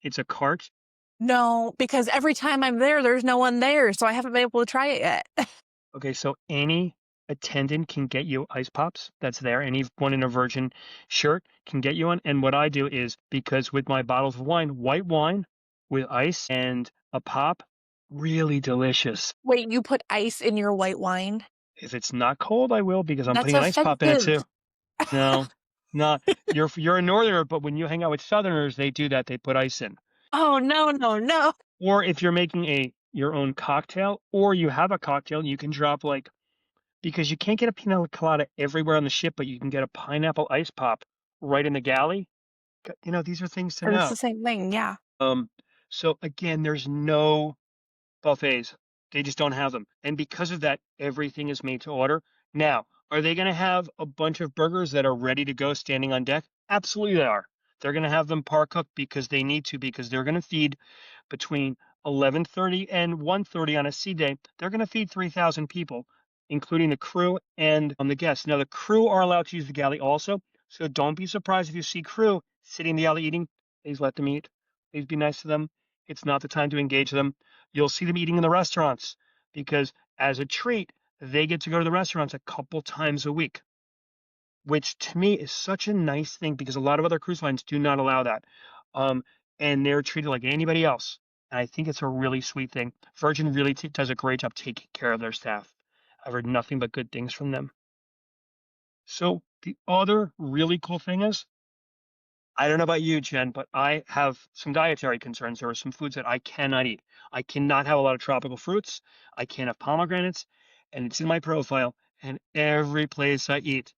It's a cart. No, because every time I'm there, there's no one there, so I haven't been able to try it yet. Okay, so any attendant can get you ice pops that's there. Anyone in a Virgin shirt can get you one. And what I do is because with my bottles of wine, white wine with ice and a pop, really delicious. Wait, you put ice in your white wine? If it's not cold, I will because I'm That's putting an ice pop in it offensive. too. No, not you're a northerner, but when you hang out with southerners, they do that. They put ice in. Oh, no, no, no. Or if you're making a your own cocktail, or you have a cocktail, you can drop like because you can't get a pina colada everywhere on the ship, but you can get a pineapple ice pop right in the galley. These are things to It's know. the same thing, yeah. Um, so again, there's no buffets. They just don't have them. And because of that, everything is made to order. Now, are they going to have a bunch of burgers that are ready to go standing on deck? Absolutely they are. They're going to have them par cooked because they need to, because they're going to feed between 11:30 and 1:30 on a sea day. They're going to feed 3,000 people, including the crew and the guests. Now, the crew are allowed to use the galley also, so don't be surprised if you see crew sitting in the galley eating. Please let them eat. Please be nice to them. It's not the time to engage them. You'll see them eating in the restaurants because as a treat, they get to go to the restaurants a couple times a week, which to me is such a nice thing because a lot of other cruise lines do not allow that. Um, and they're treated like anybody else. And I think it's a really sweet thing. Virgin really does a great job taking care of their staff. I've heard nothing but good things from them. So the other really cool thing is I don't know about you, Jen, but I have some dietary concerns. There are some foods that I cannot eat. I cannot have a lot of tropical fruits. I can't have pomegranates, and it's in my profile. And every place I eat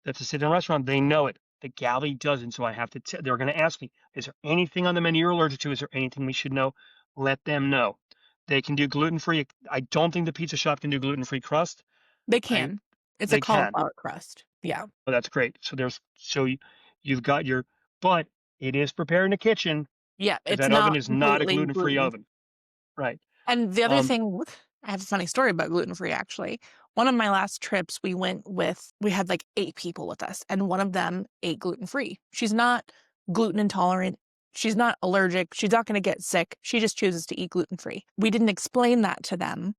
that's a sit-down restaurant, they know it. The galley doesn't, so I have to. They're going to ask me, "Is there anything on the menu you're allergic to? Is there anything we should know?" Let them know. They can do gluten-free. I don't think the pizza shop can do gluten-free crust. They I can. It's a They can. cauliflower crust. Yeah. Oh, that's great. You've got your, but it is prepared in the kitchen Yeah, because it's that oven not is not a completely gluten-free gluten. oven. Right. And the other Um, thing I have a funny story about gluten-free, actually. One of my last trips, we had, like, 8 people with us, and one of them ate gluten-free. She's not gluten intolerant, she's not allergic, she's not gonna get sick, she just chooses to eat gluten-free. We didn't explain that to them,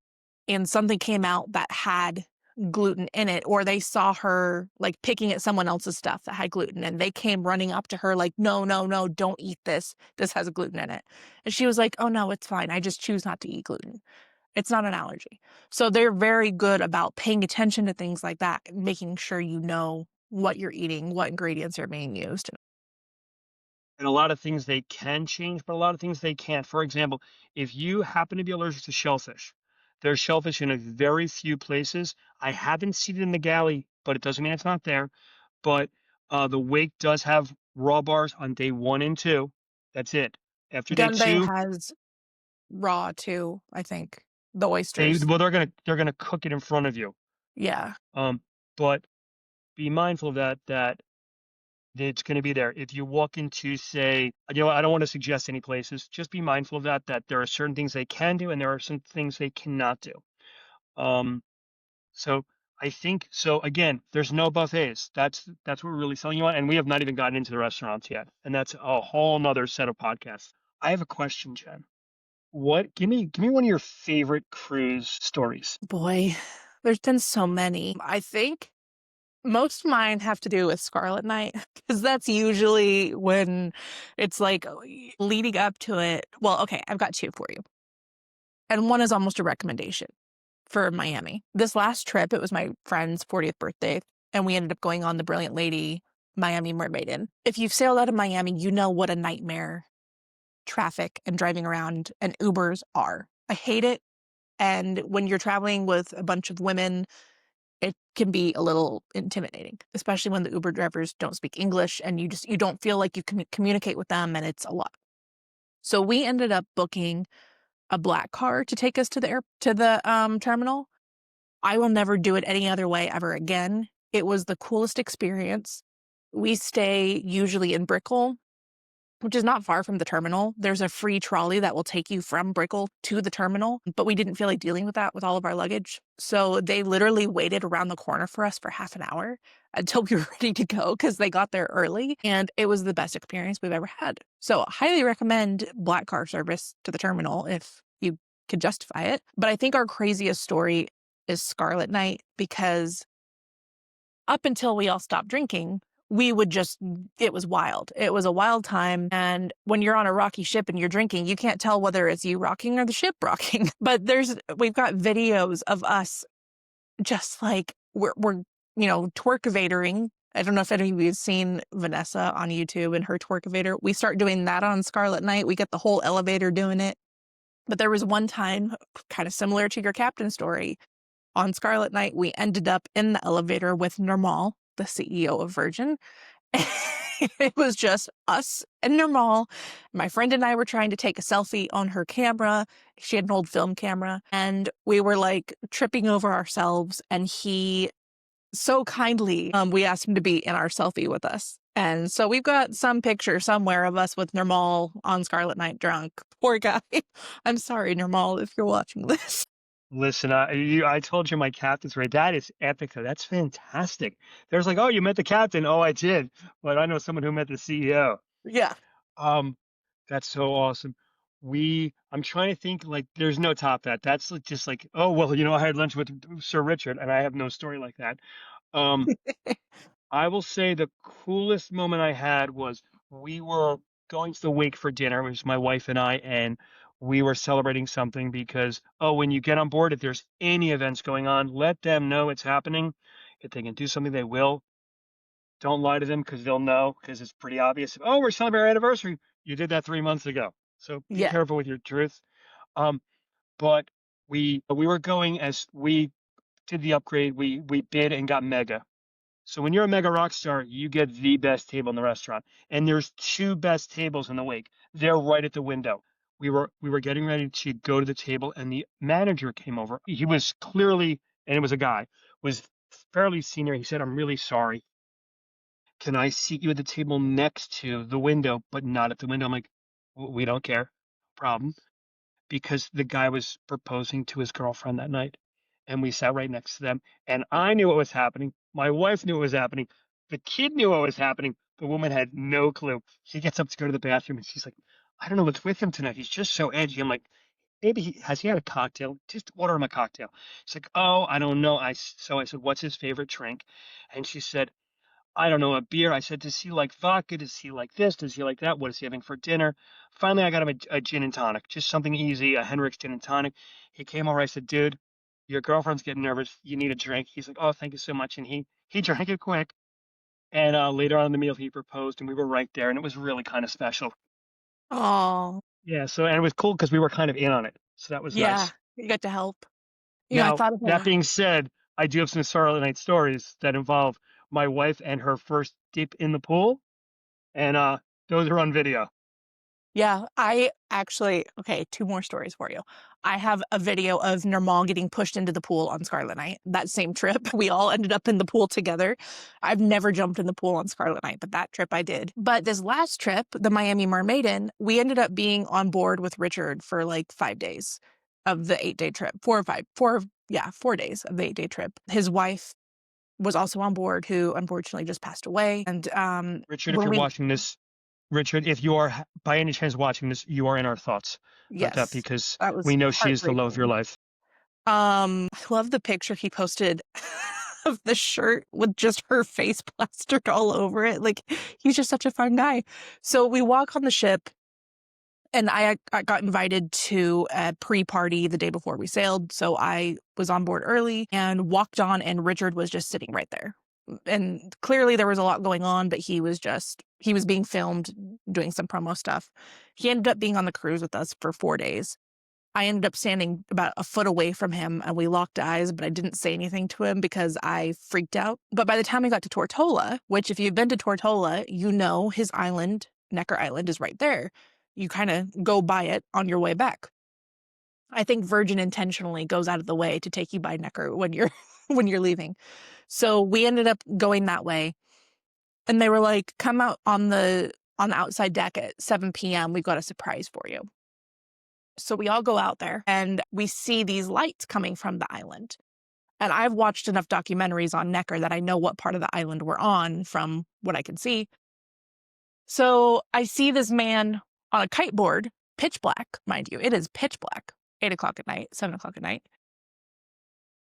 and something came out that had gluten in it, or they saw her, like, picking at someone else's stuff that had gluten, and they came running up to her like, "No, no, no, don't eat this. This has gluten in it." And she was like, "Oh, no, it's fine. I just choose not to eat gluten. It's not an allergy." So they're very good about paying attention to things like that, and making sure you know what you're eating, what ingredients are being used. and a lot of things they can change, but a lot of things they can't. For example, if you happen to be allergic to shellfish, there's shellfish in a very few places. I haven't seen it in the galley, but it doesn't mean it's not there. But the wake does have raw bars on day 1 and 2. That's it. After day Gun Bay 2, has raw too, I think. The they oysters. well they're gonna cook it in front of you. Yeah. Um, but be mindful of that it's going to be there. If you walk into, say, I don't want to suggest any places. Just be mindful of that there are certain things they can do and there are some things they cannot do. Um, so I think so. Again, there's no buffets. That's what we're really selling you on, and we have not even gotten into the restaurants yet, and that's a whole nother set of podcasts. I have a question, Jen. What? Give me one of your favorite cruise stories. Boy, there's been so many. I think most of mine have to do with Scarlet Night because that's usually when it's like leading up to it. Well, okay, I've got 2 for you. And one is almost a recommendation for Miami. This last trip, it was my friend's 40th birthday, and we ended up going on the Brilliant Lady Miami Mermaid Inn. If you've sailed out of Miami, you know what a nightmare traffic and driving around and Ubers are. I hate it. And when you're traveling with a bunch of women, it can be a little intimidating, especially when the Uber drivers don't speak English and you don't feel like you can communicate with them, and it's a lot. So we ended up booking a black car to take us to the terminal, I will never do it any other way ever again. It was the coolest experience. We stay usually in Brickell, which is not far from the terminal. There's a free trolley that will take you from Brickell to the terminal, but we didn't feel like dealing with that with all of our luggage. So they literally waited around the corner for us for half an hour until we were ready to go because they got there early. And it was the best experience we've ever had. So highly recommend black car service to the terminal if you could justify it. But I think our craziest story is Scarlet Night because up until we all stopped drinking, we would just it was wild. It was a wild time, and when you're on a rocky ship and you're drinking, you can't tell whether it's you rocking or the ship rocking. But we've got videos of us just like we're twerkavatoring. I don't know if any of you have seen Vanessa on YouTube and her twerkavator. We start doing that on Scarlet Night. We get the whole elevator doing it. But there was one time, kind of similar to your captain story, on Scarlet Night, we ended up in the elevator with Nirmal, the CEO of Virgin. It was just us and Nirmal. My friend and I were trying to take a selfie on her camera. She had an old film camera, and we were like tripping over ourselves. And he so kindly, we asked him to be in our selfie with us. And so we've got some picture somewhere of us with Nirmal on Scarlet Night drunk. Poor guy. I'm sorry, Nirmal, if you're watching this. Listen, I told you my captain's right. That is epic. That's fantastic. There's like, oh, you met the captain. Oh, I did. But I know someone who met the CEO. Yeah. Um, that's so awesome. I'm trying to think like there's no top that. That's like, just like, oh, well, I had lunch with Sir Richard and I have no story like that. Um, I will say the coolest moment I had was we were going to the wake for dinner. It was my wife and I, and we were celebrating something because, oh, when you get on board, if there's any events going on, let them know it's happening. If they can do something, they will. Don't lie to them because they'll know because it's pretty obvious. Oh, we're celebrating our anniversary. You did that 3 months ago. So be Yeah. careful with your truth. Um, but we were going as we did the upgrade. We bid and got mega. So when you're a mega rock star, you get the best table in the restaurant. And there's two best tables in the wake. They're right at the window. We were getting ready to go to the table and the manager came over. He was clearly, and it was a guy, was fairly senior. He said, I'm really sorry. Can I seat you at the table next to the window, but not at the window? I'm like, We don't care. Problem. Because the guy was proposing to his girlfriend that night. And we sat right next to them. And I knew what was happening. My wife knew what was happening. The kid knew what was happening. The woman had no clue. She gets up to go to the bathroom and she's like, I don't know what's with him tonight. He's just so edgy. I'm like, maybe has he had a cocktail? Just order him a cocktail. She's like, oh, I don't know. So I said, what's his favorite drink? And she said, I don't know, a beer. I said, does he like vodka? Does he like this? Does he like that? What is he having for dinner? Finally, I got him a gin and tonic, just something easy, a Henrik's gin and tonic. He came over. I said, dude, your girlfriend's getting nervous. You need a drink. He's like, oh, thank you so much. And he drank it quick. And later on in the meal, he proposed, and we were right there, and it was really kind of special. Oh, Yeah. So, and it was cool because we were kind of in on it. So that was yeah. nice. You got to help. I Now, thought of that a being said, I do have some Starlight Night stories that involve my wife and her first dip in the pool. And those are on video. yeah, I actually okay, 2 more stories for you. I have a video of Nirmal getting pushed into the pool on Scarlet Night. That same trip, we all ended up in the pool together. I've never jumped in the pool on Scarlet Night, but that trip I did. But this last trip, the Miami Mermaiden, we ended up being on board with Richard for, like, 5 days of the 8-day trip. 4 or 5 4 yeah, 4 days of the 8-day trip. His wife was also on board, who unfortunately just passed away, and, Richard, if when you're we watching this, Richard, if you are by any chance watching this, you are in our thoughts about that yes, because that was we know she is the love of your heartbreaking. life. I love the picture he posted of the shirt with just her face plastered all over it. Like, he's just such a fun guy. So we walk on the ship, and I got invited to a pre-party the day before we sailed. So I was on board early and walked on, and Richard was just sitting right there. And clearly there was a lot going on, but he was being filmed doing some promo stuff. He ended up being on the cruise with us for 4 days. I ended up standing about a foot away from him and we locked eyes, but I didn't say anything to him because I freaked out. But by the time we got to Tortola, which if you've been to Tortola, you know his island, Necker Island, is right there. You kind of go by it on your way back. I think Virgin intentionally goes out of the way to take you by Necker when you're when you're leaving. So we ended up going that way, and they were like, "Come out on the outside deck at 7 p.m. We've got a surprise for you." So we all go out there and we see these lights coming from the island. And I've watched enough documentaries on Necker that I know what part of the island we're on from what I can see. So I see this man on a kiteboard, pitch black, mind you. It is pitch black, 8 o'clock at night, 7 o'clock at night.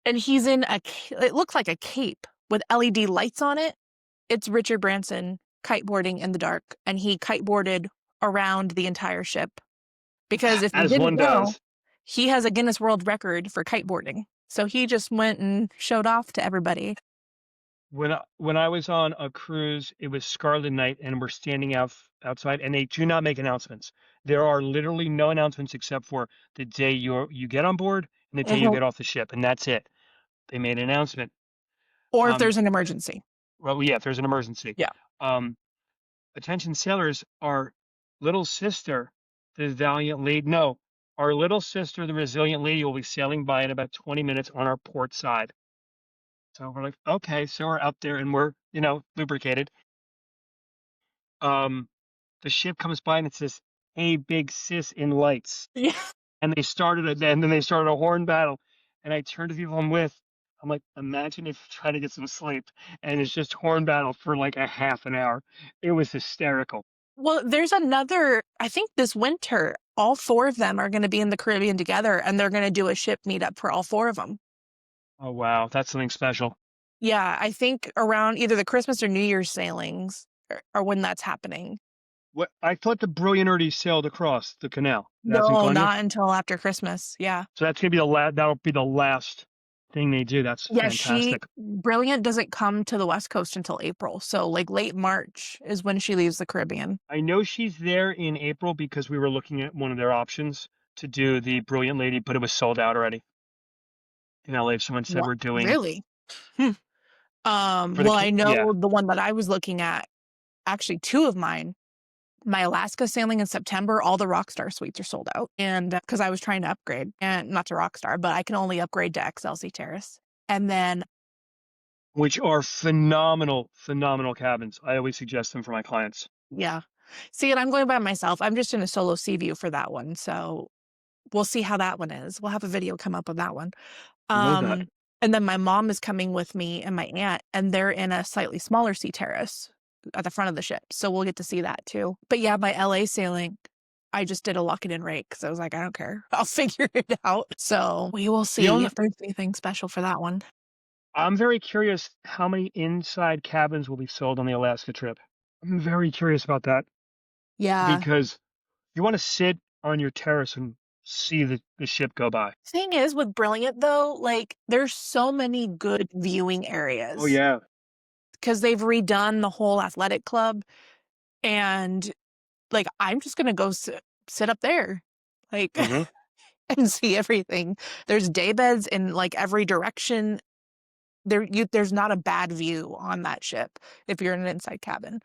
And he's in it looks like a cape with LED lights on it. It's Richard Branson kiteboarding in the dark, and he kiteboarded around the entire ship. Because if you As didn't one know, does. he has a Guinness World Record for kiteboarding. So he just went and showed off to everybody. When I was on a cruise, it was Scarlet Night, and we're standing outside, and they do not make announcements. There are literally no announcements except for the day you get on board and the day you Mhm. get off the ship, and that's it. They made an announcement. Or if Um, there's an emergency. well, yeah, if there's an emergency. Yeah. Um, Attention sailors, our little sister, the valiant lady. No, our little sister, the resilient lady, will be sailing by in about 20 minutes on our port side. So we're like, okay, so we're out there and we're, lubricated. Um, the ship comes by and it says, "Hey, big sis," in lights. Yeah. And then they started a horn battle. And I turned to people I'm with. I'm like, imagine if you're trying to get some sleep and it's just horn battle for like a half an hour. It was hysterical. Well, there's another, I think this winter, all four of them are going to be in the Caribbean together and they're going to do a ship meetup for all four of them. Oh wow, that's something special. Yeah, I think around either the Christmas or New Year's sailings are when that's happening. What I thought the Brilliant already sailed across the canal. It hasn't No, gone yet. not until after Christmas. Yeah. So that's gonna be the last. That'll be the last thing they do. That's Yeah, fantastic. Brilliant doesn't come to the West Coast until April. So like late March is when she leaves the Caribbean. I know she's there in April because we were looking at one of their options to do the Brilliant Lady, but it was sold out already in LA. If someone said What? we're doing Really? Hmm. for the Well, I yeah. know the one that I was looking at, actually two of mine, my Alaska sailing in September, all the Rockstar suites are sold out. And because I was trying to upgrade, and not to Rockstar, but I can only upgrade to XLC Terrace. And then, Which are phenomenal, phenomenal cabins. I always suggest them for my clients. yeah. See, and I'm going by myself. I'm just in a solo sea view for that one. So we'll see how that one is. We'll have a video come up of that one. I love that. Um, and then my mom is coming with me and my aunt, and they're in a slightly smaller sea terrace at the front of the ship. So we'll get to see that too. But yeah, my LA sailing, I just did a lock it in rate because I was like, I don't care. I'll figure it out. So we will The see only if there's anything special for that one. I'm very curious how many inside cabins will be sold on the Alaska trip. I'm very curious about that Yeah. because you want to sit on your terrace and see the ship go by. Thing is with Brilliant though, like there's so many good viewing Oh areas yeah. because they've redone the whole athletic club. And like, I'm just going to go sit up there. Like, Hmm. and see everything. There's day beds in like every direction. There's not a bad view on that ship if you're in an inside cabin.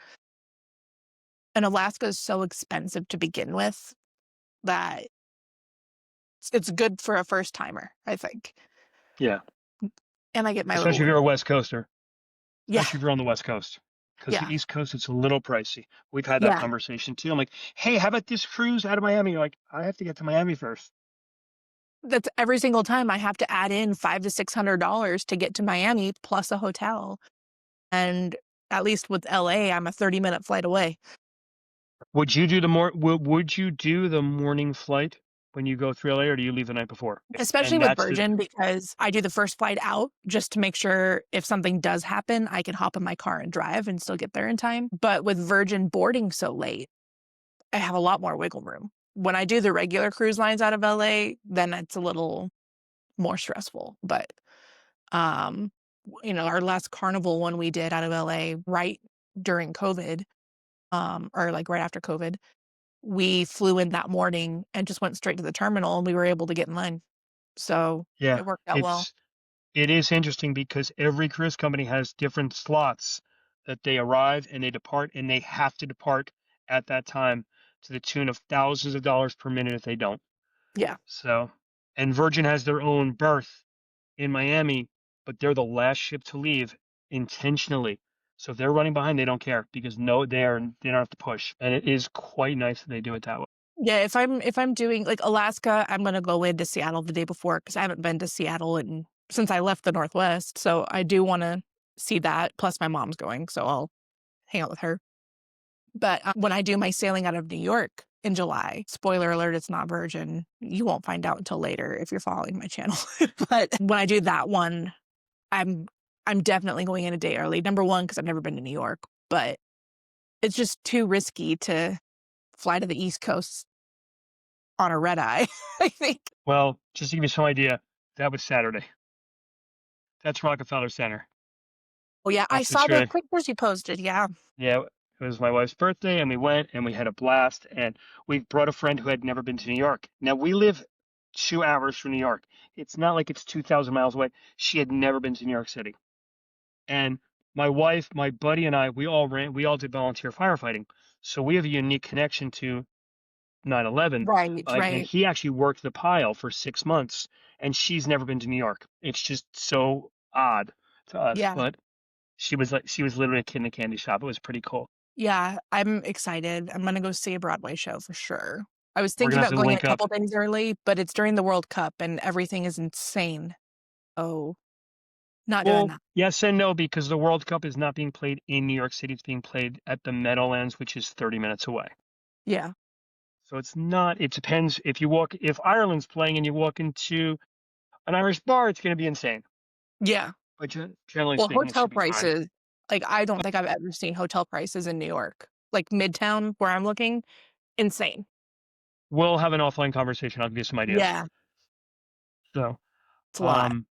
And Alaska is so expensive to begin with that it's good for a first timer, I think. Yeah. And I get my little Especially if you're room. a West Coaster. Yeah, Especially if you're on the West Coast. Because yeah, the East Coast, it's a little pricey. We've had that yeah. conversation too. I'm like, hey, how about this cruise out of Miami? You're like, I have to get to Miami first. That's every single time I have to add in $500 to $600 to get to Miami plus a hotel. And at least with LA, I'm a 30-minute flight away. Would you do the morning flight when you go through LA, or do you leave the night before? Especially And with that's the Virgin, because I do the first flight out just to make sure if something does happen, I can hop in my car and drive and still get there in time. But with Virgin boarding so late, I have a lot more wiggle room. When I do the regular cruise lines out of LA, then it's a little more stressful. But our last Carnival one we did out of LA right during COVID, or like right after COVID, we flew in that morning and just went straight to the terminal and we were able to get in line. So Yeah, it worked out well. it is interesting because every cruise company has different slots that they arrive and they depart, and they have to depart at that time to the tune of thousands of dollars per minute if they don't. Yeah. So And Virgin has their own berth in Miami, but they're the last ship to leave intentionally. So if they're running behind, they don't care because no, they don't have to push, and it is quite nice that they do it that way. Yeah, if I'm doing like Alaska, I'm gonna go into Seattle the day before because I haven't been to Seattle since I left the Northwest. So I do want to see that. Plus, my mom's going, so I'll hang out with her. But when I do my sailing out of New York in July, spoiler alert, it's not Virgin. You won't find out until later if you're following my channel. But when I do that one, I'm I'm definitely going in a day early. Number one, because I've never been to New York, but it's just too risky to fly to the East Coast on a red eye, I think. Well, just to give you some idea, that was Saturday. That's Rockefeller Center. Oh, yeah, I That's the saw the trip. pictures you posted, yeah. Yeah, it was my wife's birthday, and we went and we had a blast. And we brought a friend who had never been to New York. Now we live 2 hours from New York. It's not like it's 2,000 miles away. She had never been to New York City. And my wife, my buddy, and I, we all did volunteer firefighting. So we have a unique connection to 9/11. Right, And right. he actually worked the pile for 6 months, and she's never been to New York. It's just so odd to us, Yeah, but she was literally a kid in a candy shop. It was pretty cool. yeah, I'm excited. I'm gonna go see a Broadway show for sure. I was We're thinking gonna have about to going in link a up. couple days early, but it's during the World Cup and everything is insane. Oh, not doing Well, that. yes and no, because the World Cup is not being played in New York City. It's being played at the Meadowlands, which is 30 minutes away. Yeah, So it's not, it depends if Ireland's playing and you walk into an Irish bar, it's going to be insane. yeah. But generally Well, speaking, it hotel should be fine. prices, like, I don't think I've ever seen hotel prices in New York. Like, Midtown, where I'm looking, insane. We'll have an offline conversation. I'll give you some ideas. Yeah, So, it's a lot. um,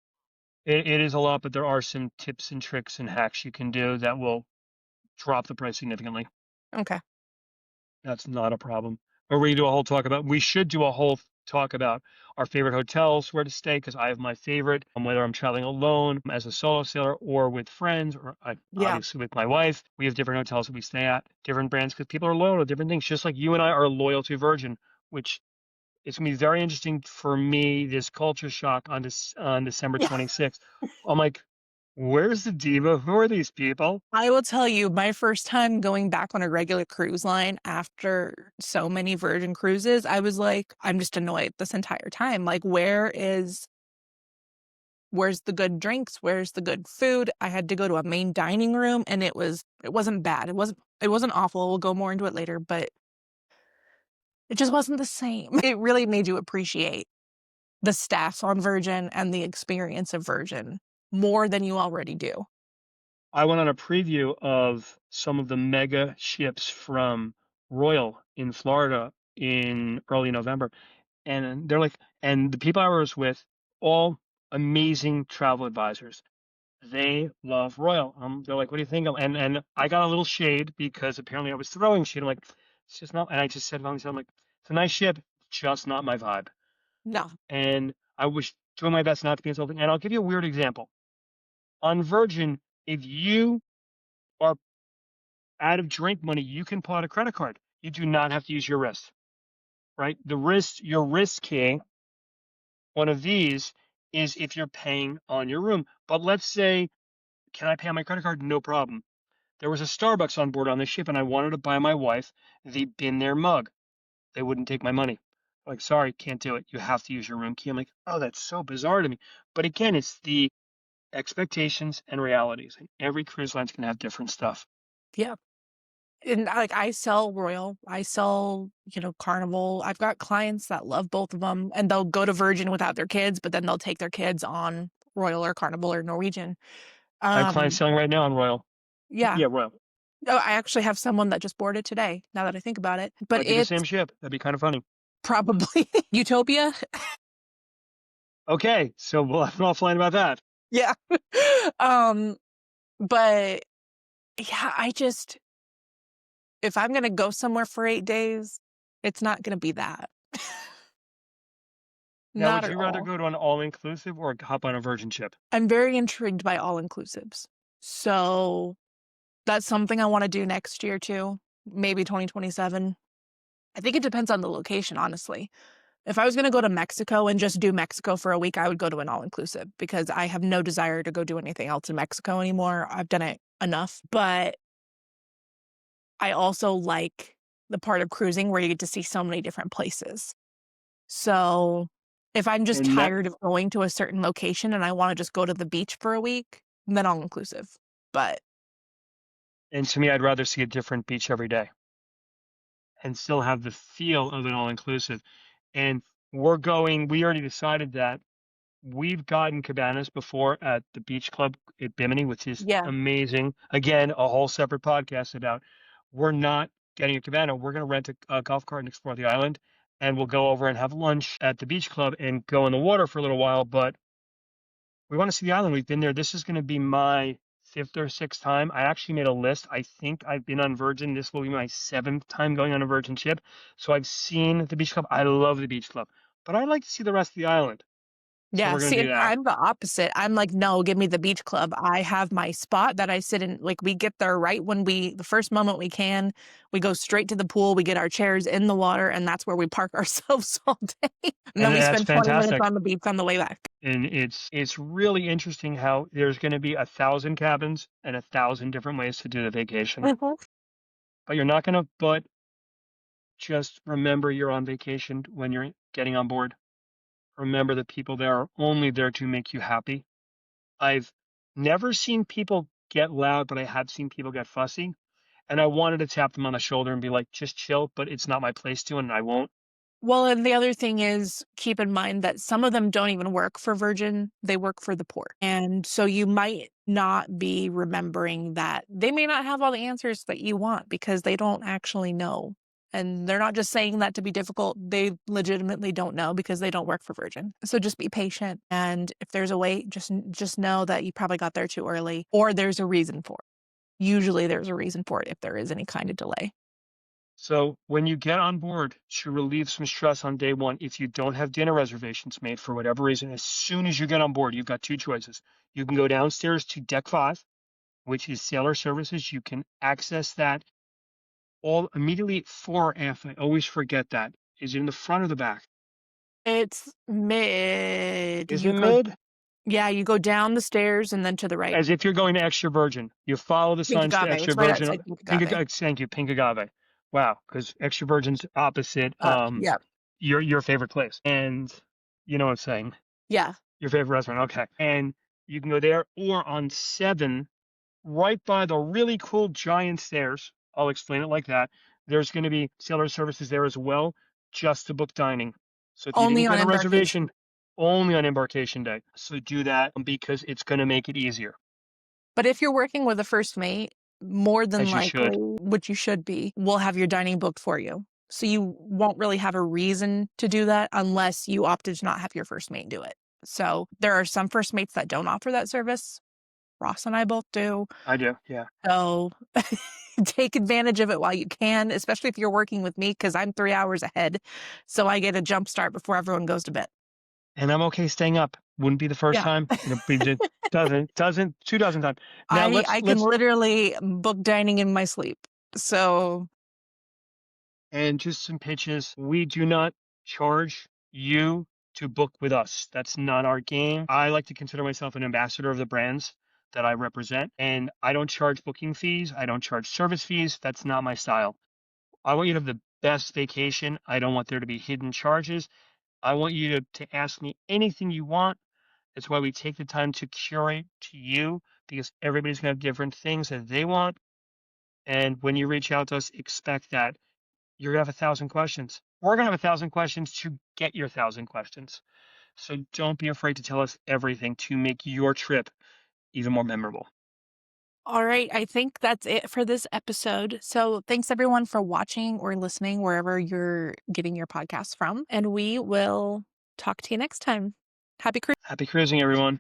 it is a lot, but there are some tips and tricks and hacks you can do that will drop the price significantly. Okay. That's not a problem. Or we should do a whole talk about our favorite hotels, where to stay, because I have my favorite, whether I'm traveling alone as a solo sailor or with friends, or Yeah. obviously with my wife. We have different hotels that we stay at, different brands, because people are loyal to different things, just like you and I are loyal to Virgin, which it's gonna be very interesting for me, this culture shock on December Yeah. 26th. I'm like, where's the diva? Who are these people? I will tell you, my first time going back on a regular cruise line after so many Virgin cruises, I was like, I'm just annoyed this entire time. Like, where's the good drinks? Where's the good food? I had to go to a main dining room and it wasn't bad. It wasn't awful. We'll go more into it later, but it just wasn't the same. It really made you appreciate the staff on Virgin and the experience of Virgin more than you already do. I went on a preview of some of the mega ships from Royal in Florida in early November, and and the people I was with, all amazing travel advisors. They love Royal. They're like, "What do you think?" And I got a little shade because apparently I was throwing shade. I'm like, "It's just not." And I just said, I'm like, "It's a nice ship, just not my vibe." No. And I was doing my best not to be insulting. And I'll give you a weird example. On Virgin, if you are out of drink money, you can pull out a credit card. You do not have to use your wrist, right? You're risking one of these is if you're paying on your room. But let's say, can I pay on my credit card? No problem. There was a Starbucks on board on the ship, and I wanted to buy my wife the Been There mug. They wouldn't take my money. Like, sorry, can't do it. You have to use your room key. I'm like, oh, that's so bizarre to me. But again, it's the expectations and realities. And every cruise line's gonna have different stuff. Yeah. And like I sell Royal, I sell, Carnival. I've got clients that love both of them and they'll go to Virgin without their kids, but then they'll take their kids on Royal or Carnival or Norwegian. I have clients Um, selling right now on Royal. yeah. Yeah, Royal. Oh, I actually have someone that just boarded today, now that I think about it. But Might be the it's same ship. That'd be kind of funny. probably Utopia. Okay, so we'll have an offline about that. Yeah. Um, but yeah, if I'm gonna go somewhere for 8 days, it's not gonna be that. Now, Not would at you rather all. go to an all-inclusive or hop on a Virgin ship? I'm very intrigued by all-inclusives. So, that's something I wanna do next year too, maybe 2027. I think it depends on the location, honestly. If I was gonna go to Mexico and just do Mexico for a week, I would go to an all-inclusive because I have no desire to go do anything else in Mexico anymore. I've done it enough, but I also like the part of cruising where you get to see so many different places. So, if I'm just And that tired of going to a certain location and I wanna just go to the beach for a week, then all-inclusive. But and to me, I'd rather see a different beach every day and still have the feel of an all-inclusive. And we already decided that we've gotten cabanas before at the beach club at Bimini, which is yeah. amazing. Again, a whole separate podcast about we're not getting a cabana. We're going to rent a golf cart and explore the island, and we'll go over and have lunch at the beach club and go in the water for a little while. But we want to see the island. We've been there. This is going to be my fifth or sixth time. I actually made a list. I think I've been on Virgin. This will be my seventh time going on a Virgin ship. So I've seen the beach club. I love the beach club, but I'd like to see the rest of the island. So Yeah, we're going see, to do and that. I'm the opposite. I'm like, "No, give me the beach club." I have my spot that I sit in, like, we get there right when the first moment we can. We go straight to the pool, we get our chairs in the water, and that's where we park ourselves all day. And then And we that's spend 20 minutes fantastic. on the beach on the way back. And it's really interesting how there's going to be 1,000 cabins and 1,000 different ways to do the vacation. Mhm. But you're not going to. But just remember you're on vacation when you're getting on board. Remember that people there are only there to make you happy. I've never seen people get loud, but I have seen people get fussy. And I wanted to tap them on the shoulder and be like, just chill, but it's not my place to, and I won't. Well, and the other thing is, keep in mind that some of them don't even work for Virgin, they work for the port. And so you might not be remembering that they may not have all the answers that you want because they don't actually know. And they're not just saying that to be difficult, they legitimately don't know because they don't work for Virgin. So just be patient, and if there's a wait, just know that you probably got there too early or there's a reason for it. Usually there's a reason for it if there is any kind of delay. So when you get on board to relieve some stress on day one, if you don't have dinner reservations made for whatever reason, as soon as you get on board, you've got two choices. You can go downstairs to deck five, which is sailor services. You can access that all immediately fore or aft. I always forget that. Is it in the front or the back? It's mid. Is it mid? Yeah, you go down the stairs and then to the right. As if you're going to extra virgin. You follow the Pink signs to agave, extra it's right virgin. outside Pink agave. Thank you, pink agave. Wow, because extra virgin's opposite Yeah. your favorite place. And you know what I'm saying. Yeah. Your favorite restaurant, okay. And you can go there or on 7, right by the really cool giant stairs. I'll explain it like that. There's going to be sailor services there as well, just to book dining. So if you didn't Only on get a embarkation. reservation, only on embarkation day. So do that because it's going to make it easier, But if you're working with a first mate, more than as you likely, should. which you should be, we'll have your dining booked for you. So you won't really have a reason to do that unless you opted to not have your first mate do it. So there are some first mates that don't offer that service. Ross and I both do. I do, yeah. So take advantage of it while you can, especially if you're working with me because I'm 3 hours ahead. So I get a jump start before everyone goes to bed. And I'm okay staying up. Wouldn't be the first Yeah. time. It'll be the dozen, 2 dozen times. Now I can literally book dining in my sleep. So and just some pitches. We do not charge you to book with us. That's not our game. I like to consider myself an ambassador of the brands that I represent, and I don't charge booking fees. I don't charge service fees. That's not my style. I want you to have the best vacation. I don't want there to be hidden charges. I want you to ask me anything you want. That's why we take the time to curate to you because everybody's going to have different things that they want. And when you reach out to us, expect that you're gonna have 1,000 questions. We're gonna have 1,000 questions to get your 1,000 questions. So don't be afraid to tell us everything to make your trip even more memorable. all right, I think that's it for this episode. So thanks everyone for watching or listening wherever you're getting your podcast from. And we will talk to you next time. Happy cruise. Happy cruising, everyone.